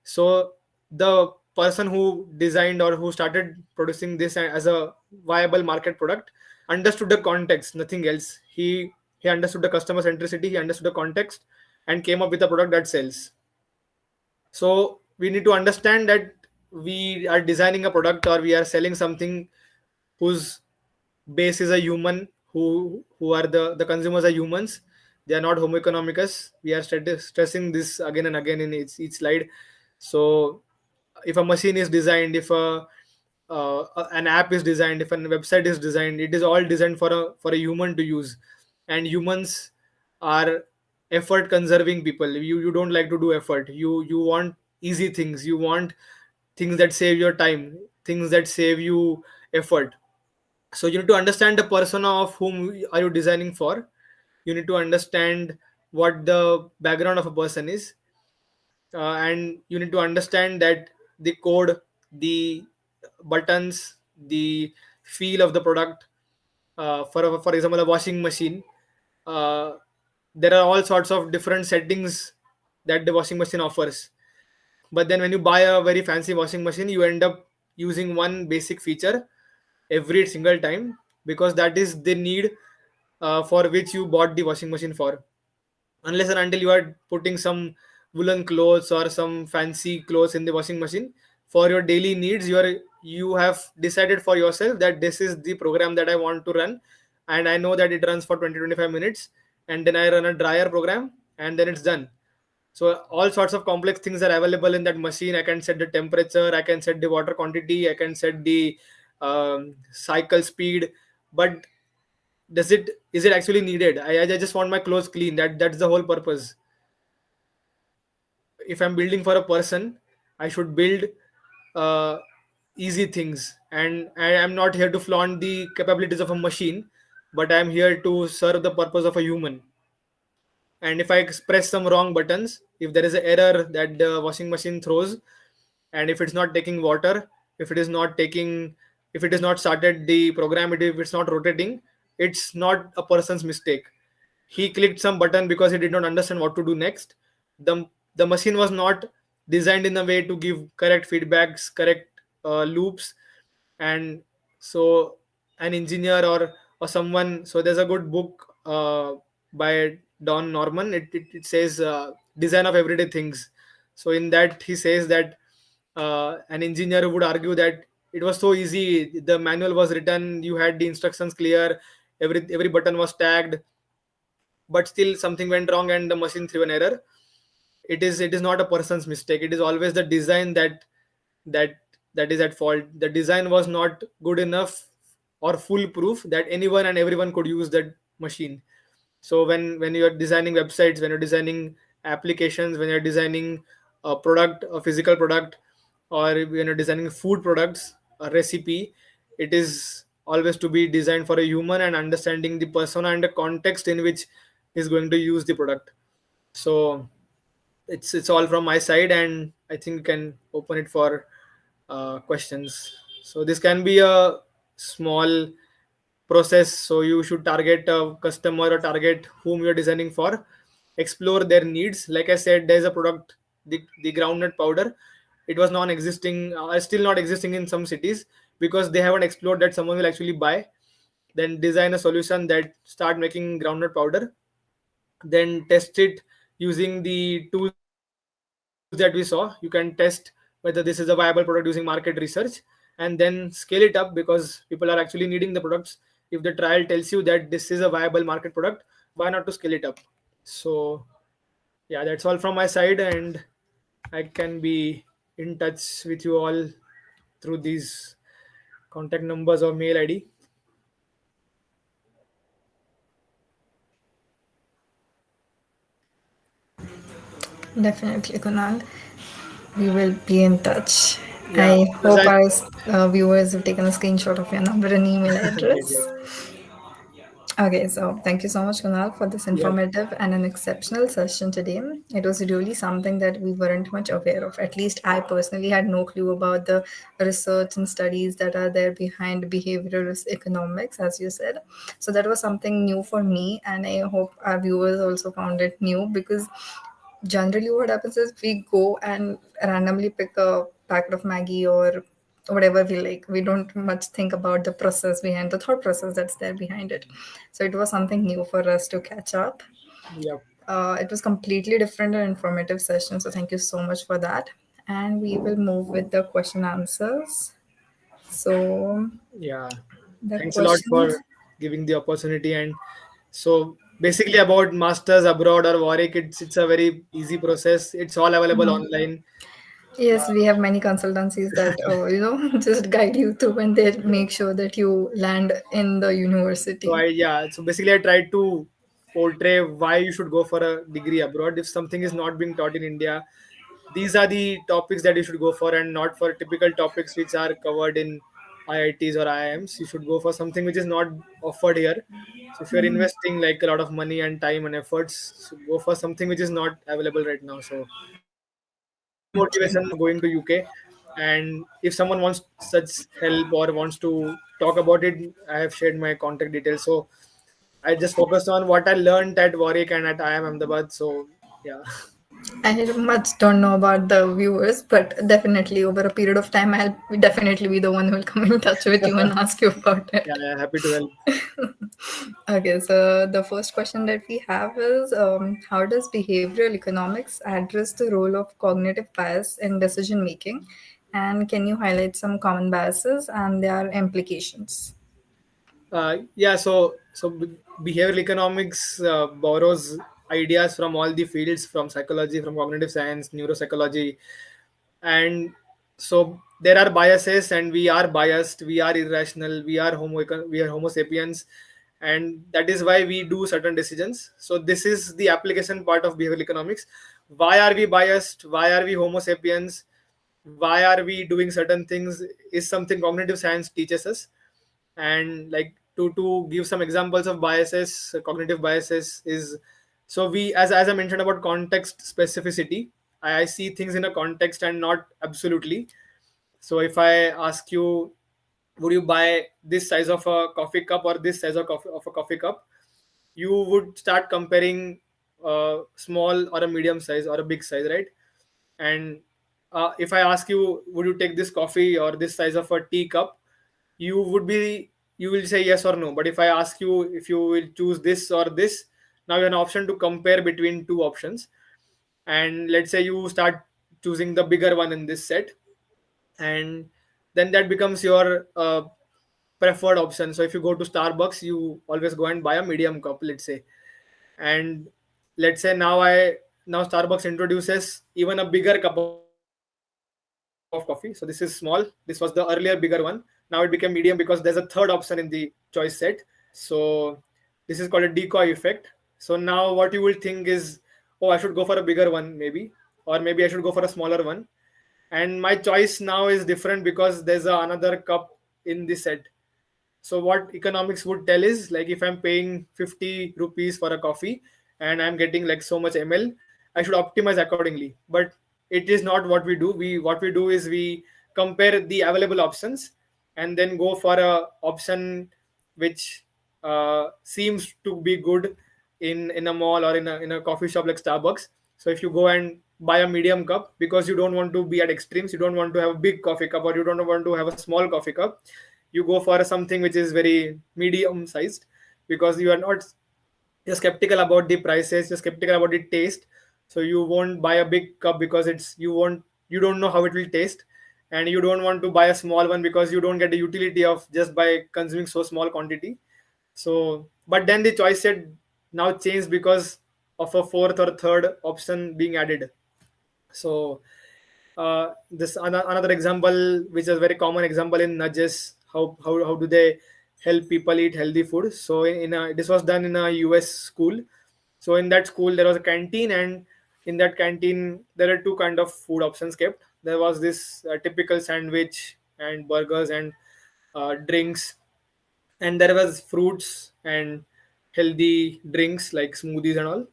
So the person who designed or who started producing this as a viable market product understood the context, nothing else. He understood the customer centricity, he understood the context, and came up with a product that sells. So we need to understand that we are designing a product or we are selling something whose base is a human, who are the consumers are humans. They are not homo economicus. We are stressing this again and again in each slide. So if a machine is designed, if an app is designed, if a website is designed, it is all designed for a human to use. And humans are effort conserving people. You don't like to do effort. You want easy things. You want things that save your time, things that save you effort. So you need to understand the persona of whom are you designing for. You need to understand what the background of a person is, and you need to understand that the code, the buttons, the feel of the product, for example a washing machine, uh, there are all sorts of different settings that the washing machine offers. But then when you buy a very fancy washing machine, you end up using one basic feature every single time, because that is the need for which you bought the washing machine for. Unless and until you are putting some woolen clothes or some fancy clothes in the washing machine for your daily needs, you have decided for yourself that this is the program that I want to run, and I know that it runs for 20-25 minutes, and then I run a dryer program, and then it's done. So all sorts of complex things are available in that machine. I can set the temperature, I can set the water quantity, I can set the cycle speed. But is it actually needed? I just want my clothes clean. That's the whole purpose. If I'm building for a person, I should build uh, easy things. And I am not here to flaunt the capabilities of a machine, but I'm here to serve the purpose of a human. and if I press some wrong buttons, if there is an error that the washing machine throws, and if it's not taking water, if it is not taking, if it is not started the program, if it's not rotating, it's not a person's mistake. He clicked some button because he did not understand what to do next. The the machine was not designed in a way to give correct feedbacks, correct loops. And so an engineer or someone, so there's a good book by Don Norman. It says design of everyday things. So in that he says that an engineer would argue that it was so easy, the manual was written, you had the instructions clear, every button was tagged, but still something went wrong and the machine threw an error. It is not a person's mistake. It is always the design that that is at fault. The design was not good enough or foolproof that anyone and everyone could use that machine. So when you are designing websites, when you're designing applications, when you're designing a product, a physical product, or when you're designing food products, a recipe, it is always to be designed for a human and understanding the persona and the context in which is going to use the product. So it's all from my side, and I think we can open it for questions. So this can be a small process. So you should target a customer or target whom you're designing for, explore their needs. Like I said, there's a product, the groundnut powder. It was non-existing, still not existing in some cities, because they haven't explored that someone will actually buy. Then design a solution that start making groundnut powder, then test it using the tools that we saw. You can test whether this is a viable product using market research, and then scale it up because people are actually needing the products. If the trial tells you that this is a viable market product, why not to scale it up? So yeah, that's all from my side, and I can be in touch with you all through these contact numbers or mail ID. Definitely, Kunal. We will be in touch. Yeah, I because hope I our viewers have taken a screenshot of your number and email great, great. address. Okay, so thank you so much, Kunal, for this Yep. informative and an exceptional session today. It was really something that we weren't much aware of. At least I personally had no clue about the research and studies that are there behind behavioral economics, as you said. So that was something new for me, and I hope our viewers also found it new because generally what happens is we go and randomly pick a packet of Maggie or whatever we like. We don't much think about the process behind the thought process that's there behind it. So it was something new for us to catch up. Yep. It was completely different and informative session. So thank you so much for that. And we will move with the question answers. So Yeah. the Thanks a lot questions. for giving the opportunity. And so basically about masters abroad or Warwick, it's a very easy process. It's all available online. Yes, we have many consultancies that just guide you through and they make sure that you land in the So university. so basically I tried to portray why you should go for a degree abroad. If something is not being taught in India, these are the topics that you should go for, and not for typical topics which are covered in IITs or IIMs. You should go for something which is not offered here. So if you're investing like a lot of money and time and efforts, so go for something which is not available right now. So that's the motivation going to UK. And if someone wants such help or wants to talk about it, I have shared my contact details. So I just focused on what I learned at Warwick and at IIM Ahmedabad. So yeah. I much don't know about the viewers, but definitely over a period of time, I'll definitely be the one who will come in touch with you and ask you about Yeah, it. yeah, happy to help. Okay, so the first question that we have is how does behavioral economics address the role of cognitive bias in decision making? And can you highlight some common biases and their implications? Behavioral economics borrows ideas from all the fields, from psychology, from cognitive science, neuropsychology, and so there are biases, and we are biased, we are irrational, we are Homo sapiens, and that is why we do certain decisions. So this is the application part of behavioral economics. Why are we biased? Why are we Homo sapiens? Why are we doing certain things? Is something cognitive science teaches us. And like to give some examples of biases, cognitive biases is So we, as I mentioned about context specificity, I see things in a context and not absolutely. So if I ask you, would you buy this size of a coffee cup or this size of a coffee cup, you would start comparing small or a medium size or a big size, right? And if I ask you, would you take this coffee or this size of a tea cup, you would be, you will say yes or no. But if I ask you if you will choose this or this, now you have an option to compare between two options. And let's say you start choosing the bigger one in this set, and then that becomes your preferred option. So if you go to Starbucks, you always go and buy a medium cup, let's say. And let's say now Starbucks introduces even a bigger cup of coffee. So this is small, this was the earlier bigger one, now it became medium because there's a third option in the choice set. So this is called a decoy effect. So now what you will think is, oh, I should go for a bigger one maybe, or maybe I should go for a smaller one, and my choice now is different because there's another cup in the set. So what economics would tell is, like, if I'm paying 50 rupees for a coffee and I'm getting like so much ml, I should optimize accordingly. But it is not what we do. What we do is we compare the available options and then go for a option which seems to be good in a mall or in a coffee shop like Starbucks. So if you go and buy a medium cup because you don't want to be at extremes, you don't want to have a big coffee cup or you don't want to have a small coffee cup, you go for something which is very medium sized, because you are not, you're skeptical about the prices, you're skeptical about the taste. So you won't buy a big cup because you don't know how it will taste, and you don't want to buy a small one because you don't get the utility of just by consuming so small quantity. So but then the choice set now changed because of a fourth or third option being added. So this another example, which is a very common example in nudges, how do they help people eat healthy food. So this was done in a US school. So in that school there was a canteen, and in that canteen there are two kind of food options kept. There was this typical sandwich and burgers and drinks, and there was fruits and healthy drinks like smoothies and all.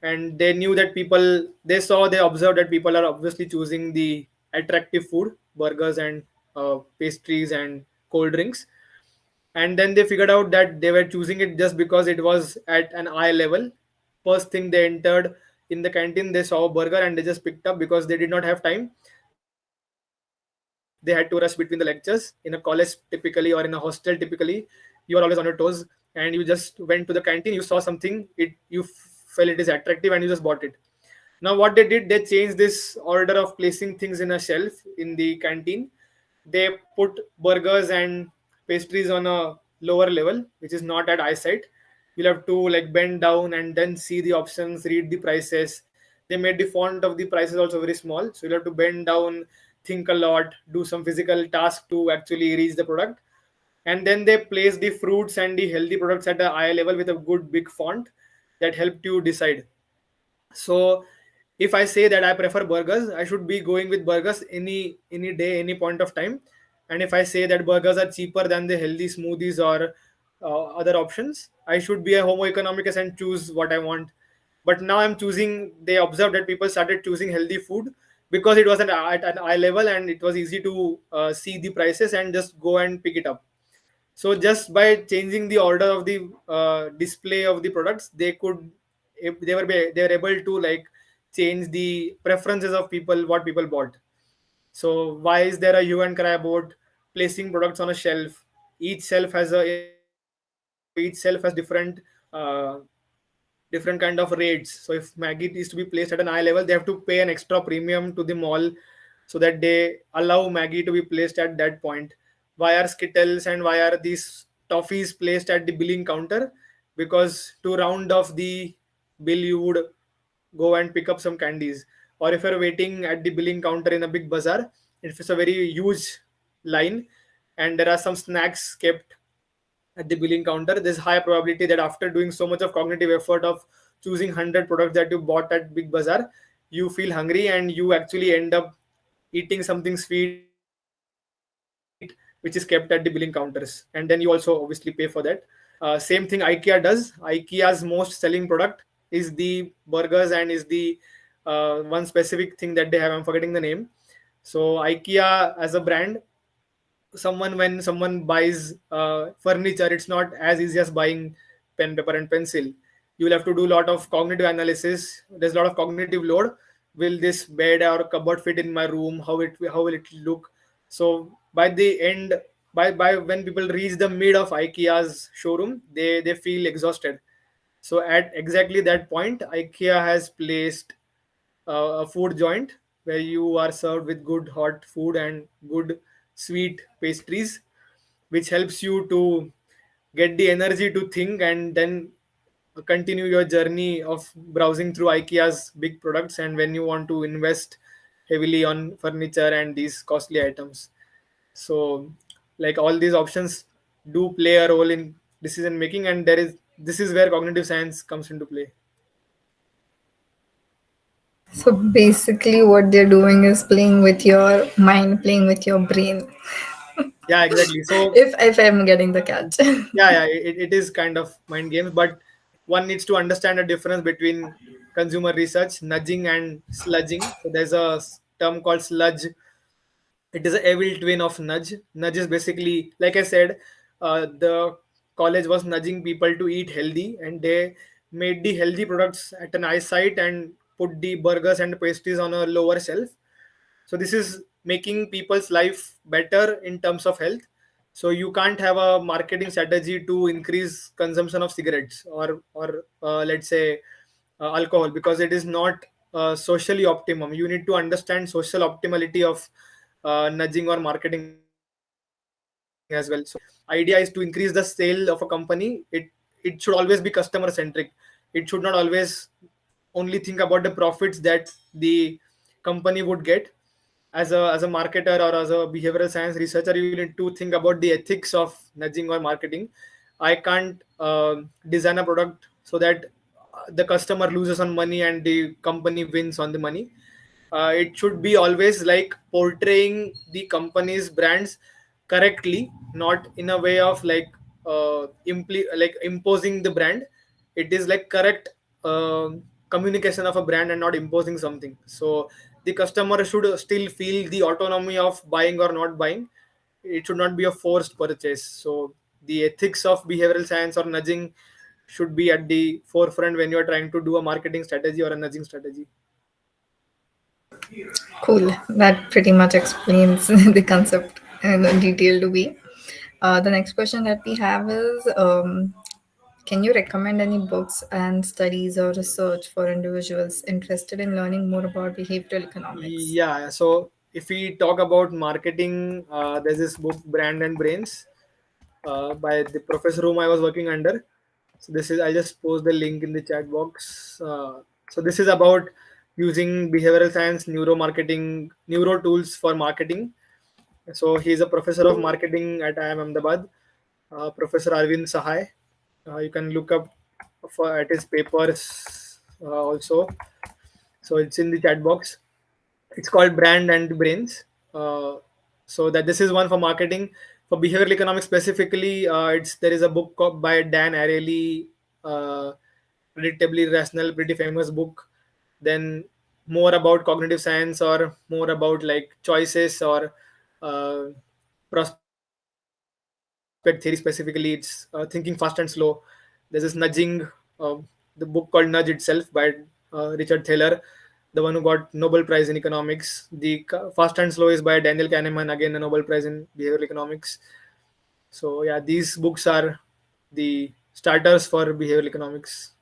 And they knew that people, they observed that people are obviously choosing the attractive food, burgers and pastries and cold drinks. And then they figured out that they were choosing it just because it was at an eye level. First thing they entered in the canteen, they saw a burger and they just picked up because they did not have time. They had to rush between the lectures. In a college typically, or in a hostel typically, you are always on your toes, and you just went to the canteen, you saw something, you felt it is attractive and you just bought it. Now what they did, they changed this order of placing things in a shelf in the canteen. They put burgers and pastries on a lower level, which is not at eyesight. You'll have to like bend down and then see the options, read the prices. They made the font of the prices also very small, so you'll have to bend down, think a lot, do some physical task to actually reach the product. And then they place the fruits and the healthy products at a eye level with a good big font that helped you decide. So if I say that I prefer burgers, I should be going with burgers any day, any point of time. And if I say that burgers are cheaper than the healthy smoothies or other options, I should be a homo economicus and choose what I want. But now I'm choosing, they observed that people started choosing healthy food because it was at an eye level and it was easy to see the prices and just go and pick it up. So just by changing the order of the display of the products, they could, if they were able to like change the preferences of people, what people bought. So why is there a hue and cry about placing products on a shelf? Each shelf has a, uh, different kind of rates. So if Maggie is to be placed at an eye level, they have to pay an extra premium to the mall so that they allow Maggie to be placed at that point. Why are Skittles and why are these toffees placed at the billing counter? Because to round off the bill, you would go and pick up some candies. Or if you're waiting at the billing counter in a big bazaar, if it's a very huge line and there are some snacks kept at the billing counter, there's high probability that after doing so much of cognitive effort of choosing 100 products that you bought at big bazaar, you feel hungry and you actually end up eating something sweet which is kept at the billing counters, and then you also obviously pay for that. Same thing IKEA does. IKEA's most selling product is the burgers and is the one specific thing that they have. I'm forgetting the name. So IKEA as a brand, someone when someone buys furniture, it's not as easy as buying pen, paper, and pencil. You will have to do a lot of cognitive analysis. There's a lot of cognitive load. Will this bed or cupboard fit in my room? How will it look? So by the end, by when people reach the mid of IKEA's showroom, they feel exhausted. So at exactly that point, IKEA has placed a food joint where you are served with good hot food and good sweet pastries, which helps you to get the energy to think and then continue your journey of browsing through IKEA's big products and when you want to invest heavily on furniture and these costly items. So, like all these options do play a role in decision making, and this is where cognitive science comes into play. So basically, what they're doing is playing with your mind, playing with your brain. Yeah, exactly. So If I'm getting the catch. yeah, it is kind of mind games, but one needs to understand the difference between consumer research, nudging, and sludging. So there's a term called sludge. It is a evil twin of nudge. Nudge is basically, like I said, the college was nudging people to eat healthy, and they made the healthy products at an eyesight and put the burgers and pastries on a lower shelf. So this is making people's life better in terms of health. So you can't have a marketing strategy to increase consumption of cigarettes or let's say alcohol, because it is not socially optimum. You need to understand social optimality of nudging or marketing as well. So idea is to increase the sale of a company. It should always be customer centric. It should not always only think about the profits that the company would get. As a marketer or as a behavioral science researcher, you need to think about the ethics of nudging or marketing. I can't design a product so that the customer loses on money and the company wins on the money. It should be always like portraying the company's brands correctly, not in a way of like like imposing the brand. It is like correct communication of a brand and not imposing something. So the customer should still feel the autonomy of buying or not buying. It should not be a forced purchase. So the ethics of behavioral science or nudging should be at the forefront when you are trying to do a marketing strategy or a nudging strategy. Cool. That pretty much explains the concept in a detailed way. The next question that we have is can you recommend any books and studies or research for individuals interested in learning more about behavioral economics? Yeah, so if we talk about marketing, there's this book, Brand and Brains, by the professor whom I was working under. So this is, I'll just post the link in the chat box. So this is about using behavioral science, neuro tools for marketing. So he's a professor of marketing at IIM Ahmedabad, Professor Arvind Sahai. You can look up at his papers also. So it's in the chat box. It's called Brand and Brains. So that this is one for marketing. For behavioral economics specifically, it's there is a book by Dan Ariely, uh, predictably rational, pretty famous book. Then more about cognitive science or more about like choices or uh, prospect theory specifically. It's thinking fast and slow. There's this nudging, uh, the book called Nudge itself by Richard Thaler, the one who got Nobel Prize in economics. The Fast and Slow is by Daniel Kahneman, again a Nobel Prize in behavioral economics. So yeah, these books are the starters for behavioral economics.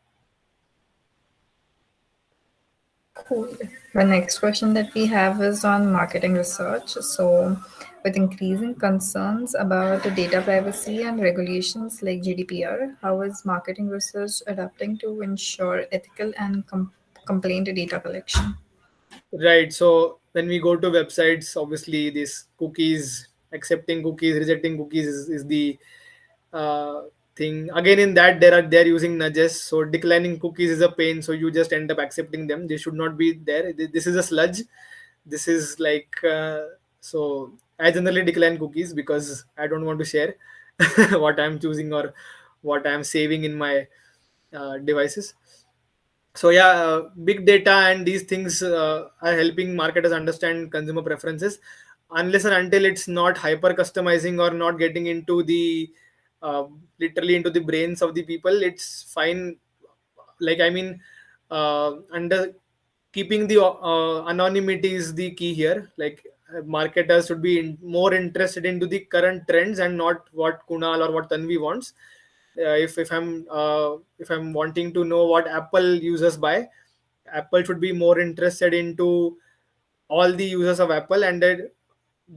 Cool. The next question that we have is on marketing research. So, with increasing concerns about the data privacy and regulations like GDPR, how is marketing research adapting to ensure ethical and complaint data collection? Right. So when we go to websites, obviously this cookies, accepting cookies, rejecting cookies is the uh, thing. Again, in that they're using nudges. So declining cookies is a pain. So you just end up accepting them. They should not be there. This is a sludge. This is like so. I generally decline cookies because I don't want to share what I'm choosing or what I'm saving in my devices. So yeah, big data and these things are helping marketers understand consumer preferences. Unless and until it's not hyper customizing or not getting into the literally into the brains of the people, it's fine. Like, I mean, under keeping the anonymity is the key here. Like, marketers should be more interested into the current trends and not what Kunal or what Tanvi wants. If I'm wanting to know what Apple users buy, Apple should be more interested into all the users of Apple, and then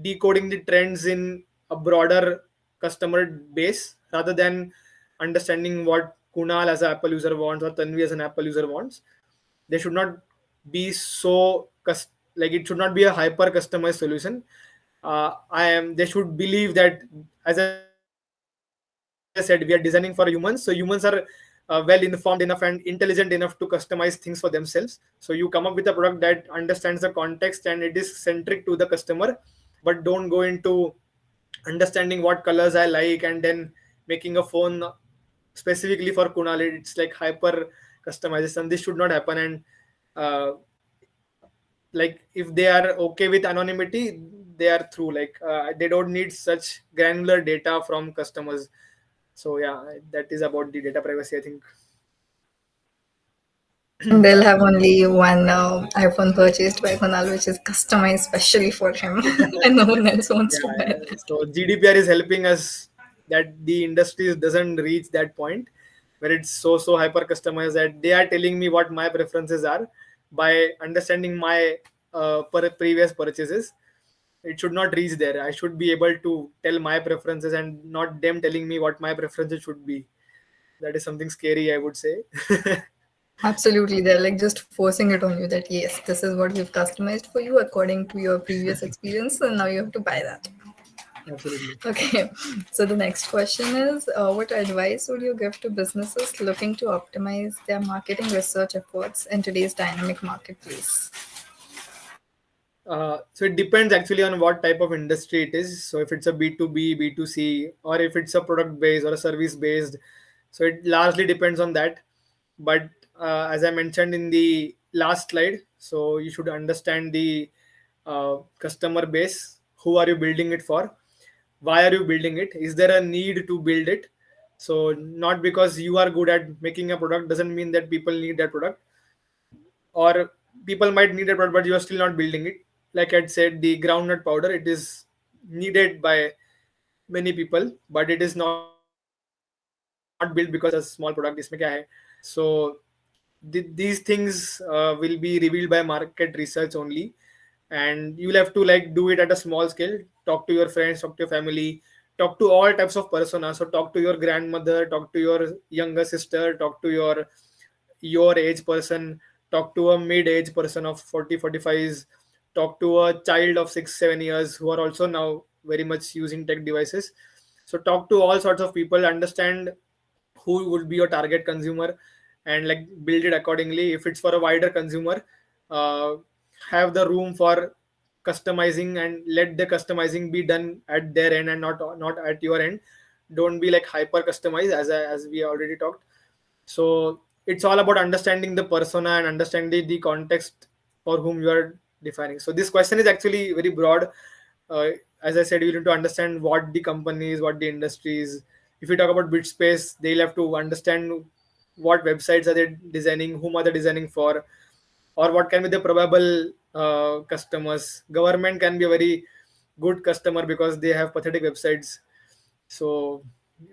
decoding the trends in a broader customer base, rather than understanding what Kunal as an Apple user wants or Tanvi as an Apple user wants. They should not be so like, it should not be a hyper customized solution. I am They should believe that, as I said, we are designing for humans, so humans are well informed enough and intelligent enough to customize things for themselves. So you come up with a product that understands the context and it is centric to the customer, but don't go into understanding what colors I like and then making a phone specifically for Kunal. It's like hyper customization. This should not happen. And uh, like, if they are okay with anonymity, they are through. Like, they don't need such granular data from customers. So yeah, that is about the data privacy, I think. And they'll have only one iPhone purchased by Kunal, which is customized specially for him, and no one else wants to Yeah, buy yeah. that. So GDPR is helping us that the industry doesn't reach that point where it's so hyper customized that they are telling me what my preferences are by understanding my previous purchases. It should not reach there. I should be able to tell my preferences and not them telling me what my preferences should be. That is something scary, I would say. Absolutely, they're like just forcing it on you that yes, this is what we've customized for you according to your previous experience, and now you have to buy that. Absolutely. Okay, so the next question is what advice would you give to businesses looking to optimize their marketing research efforts in today's dynamic marketplace? So it depends actually on what type of industry it is. So if it's a B2B, B2C, or if it's a product based or a service based, so it largely depends on that. But as I mentioned in the last slide, so you should understand the customer base. Who are you building it for? Why are you building it? Is there a need to build it? So not because you are good at making a product doesn't mean that people need that product, or people might need it, but you are still not building it. Like I'd said, the groundnut powder, it is needed by many people, but it is not built because it's a small product. Isme kya hai? So these things will be revealed by market research only, and you'll have to like do it at a small scale. Talk to your friends, talk to your family, talk to all types of personas. So talk to your grandmother, talk to your younger sister, talk to your age person, talk to a mid-age person of 40 45s, talk to a child of 6 7 years who are also now very much using tech devices. So talk to all sorts of people, understand who would be your target consumer, and like build it accordingly. If it's for a wider consumer, uh, have the room for customizing and let the customizing be done at their end and not at your end. Don't be like hyper customized, as we already talked. So it's all about understanding the persona and understanding the context for whom you are defining. So this question is actually very broad. uh, as I said, you need to understand what the company is, what the industry is. If you talk about BitSpace, they'll have to understand what websites are they designing, whom are they designing for, or what can be the probable customers. Government can be a very good customer because they have pathetic websites. So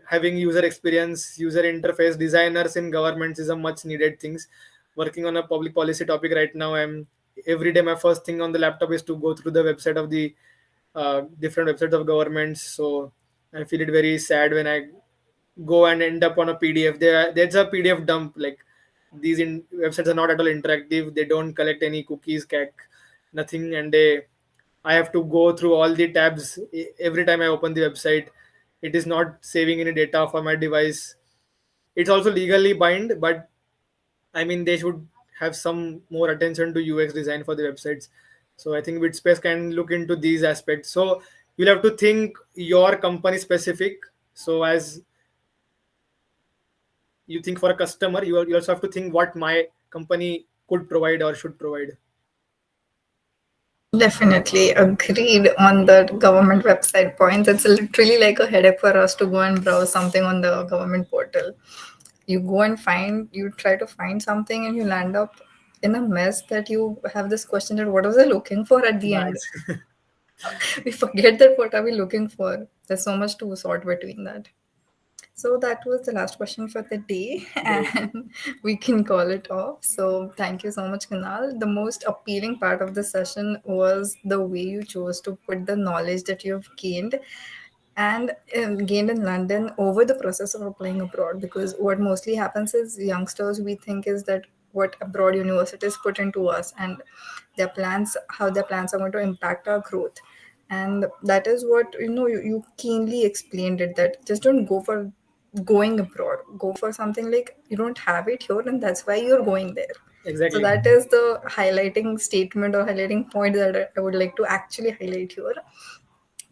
having user experience, user interface designers in governments is a much needed things. Working on a public policy topic right now, I'm every day my first thing on the laptop is to go through the website of the different websites of governments. So I feel it very sad when I go and end up on a PDF. There's a PDF dump. Like, these websites are not at all interactive. They don't collect any cookies, nothing, and I have to go through all the tabs every time I open the website. It is not saving any data for my device. It's also legally bind, but I mean, they should have some more attention to UX design for the websites. So I think Bitspace can look into these aspects. So you'll have to think your company specific. So as you think for a customer, you also have to think what my company could provide or should provide. Definitely agreed on that government website points. It's literally like a headache for us to go and browse something on the government portal. You go and you try to find something and you land up in a mess that you have this question that what was I looking for at the end? Nice. We forget that what are we looking for? There's so much to sort between that. So that was the last question for the day, Great. and we can call it off. So thank you so much, Kunal. The most appealing part of the session was the way you chose to put the knowledge that you've gained and gained in London over the process of applying abroad. Because what mostly happens is youngsters, we think is that what abroad universities put into us and their plans, how their plans are going to impact our growth. And that is what you keenly explained it, that just don't go for going abroad, go for something like you don't have it here and that's why you're going there. So Exactly. that is the highlighting statement or highlighting point that I would like to actually highlight here.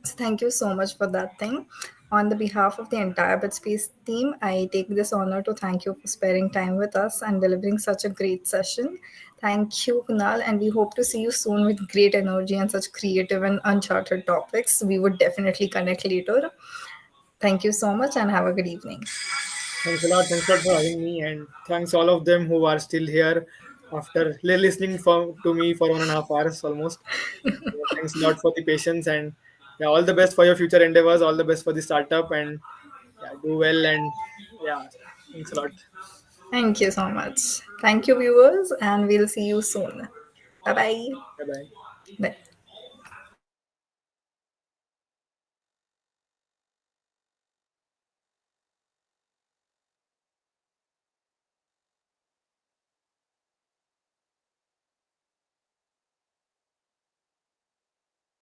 So thank you so much for that thing. On the behalf of the entire Bitspace team, I take this honor to thank you for sparing time with us and delivering such a great session. Thank you, Kunal, and we hope to see you soon with great energy and such creative and uncharted topics. We would definitely connect later. Thank you so much and have a good evening. Thanks a lot. Thanks a lot for having me, and thanks all of them who are still here after listening to me for 1.5 hours almost. So thanks a lot for the patience, and yeah, all the best for your future endeavors. All the best for the startup, and yeah, do well. And yeah, thanks a lot. Thank you so much. Thank you, viewers, and we'll see you soon. Bye bye. Bye bye. Bye.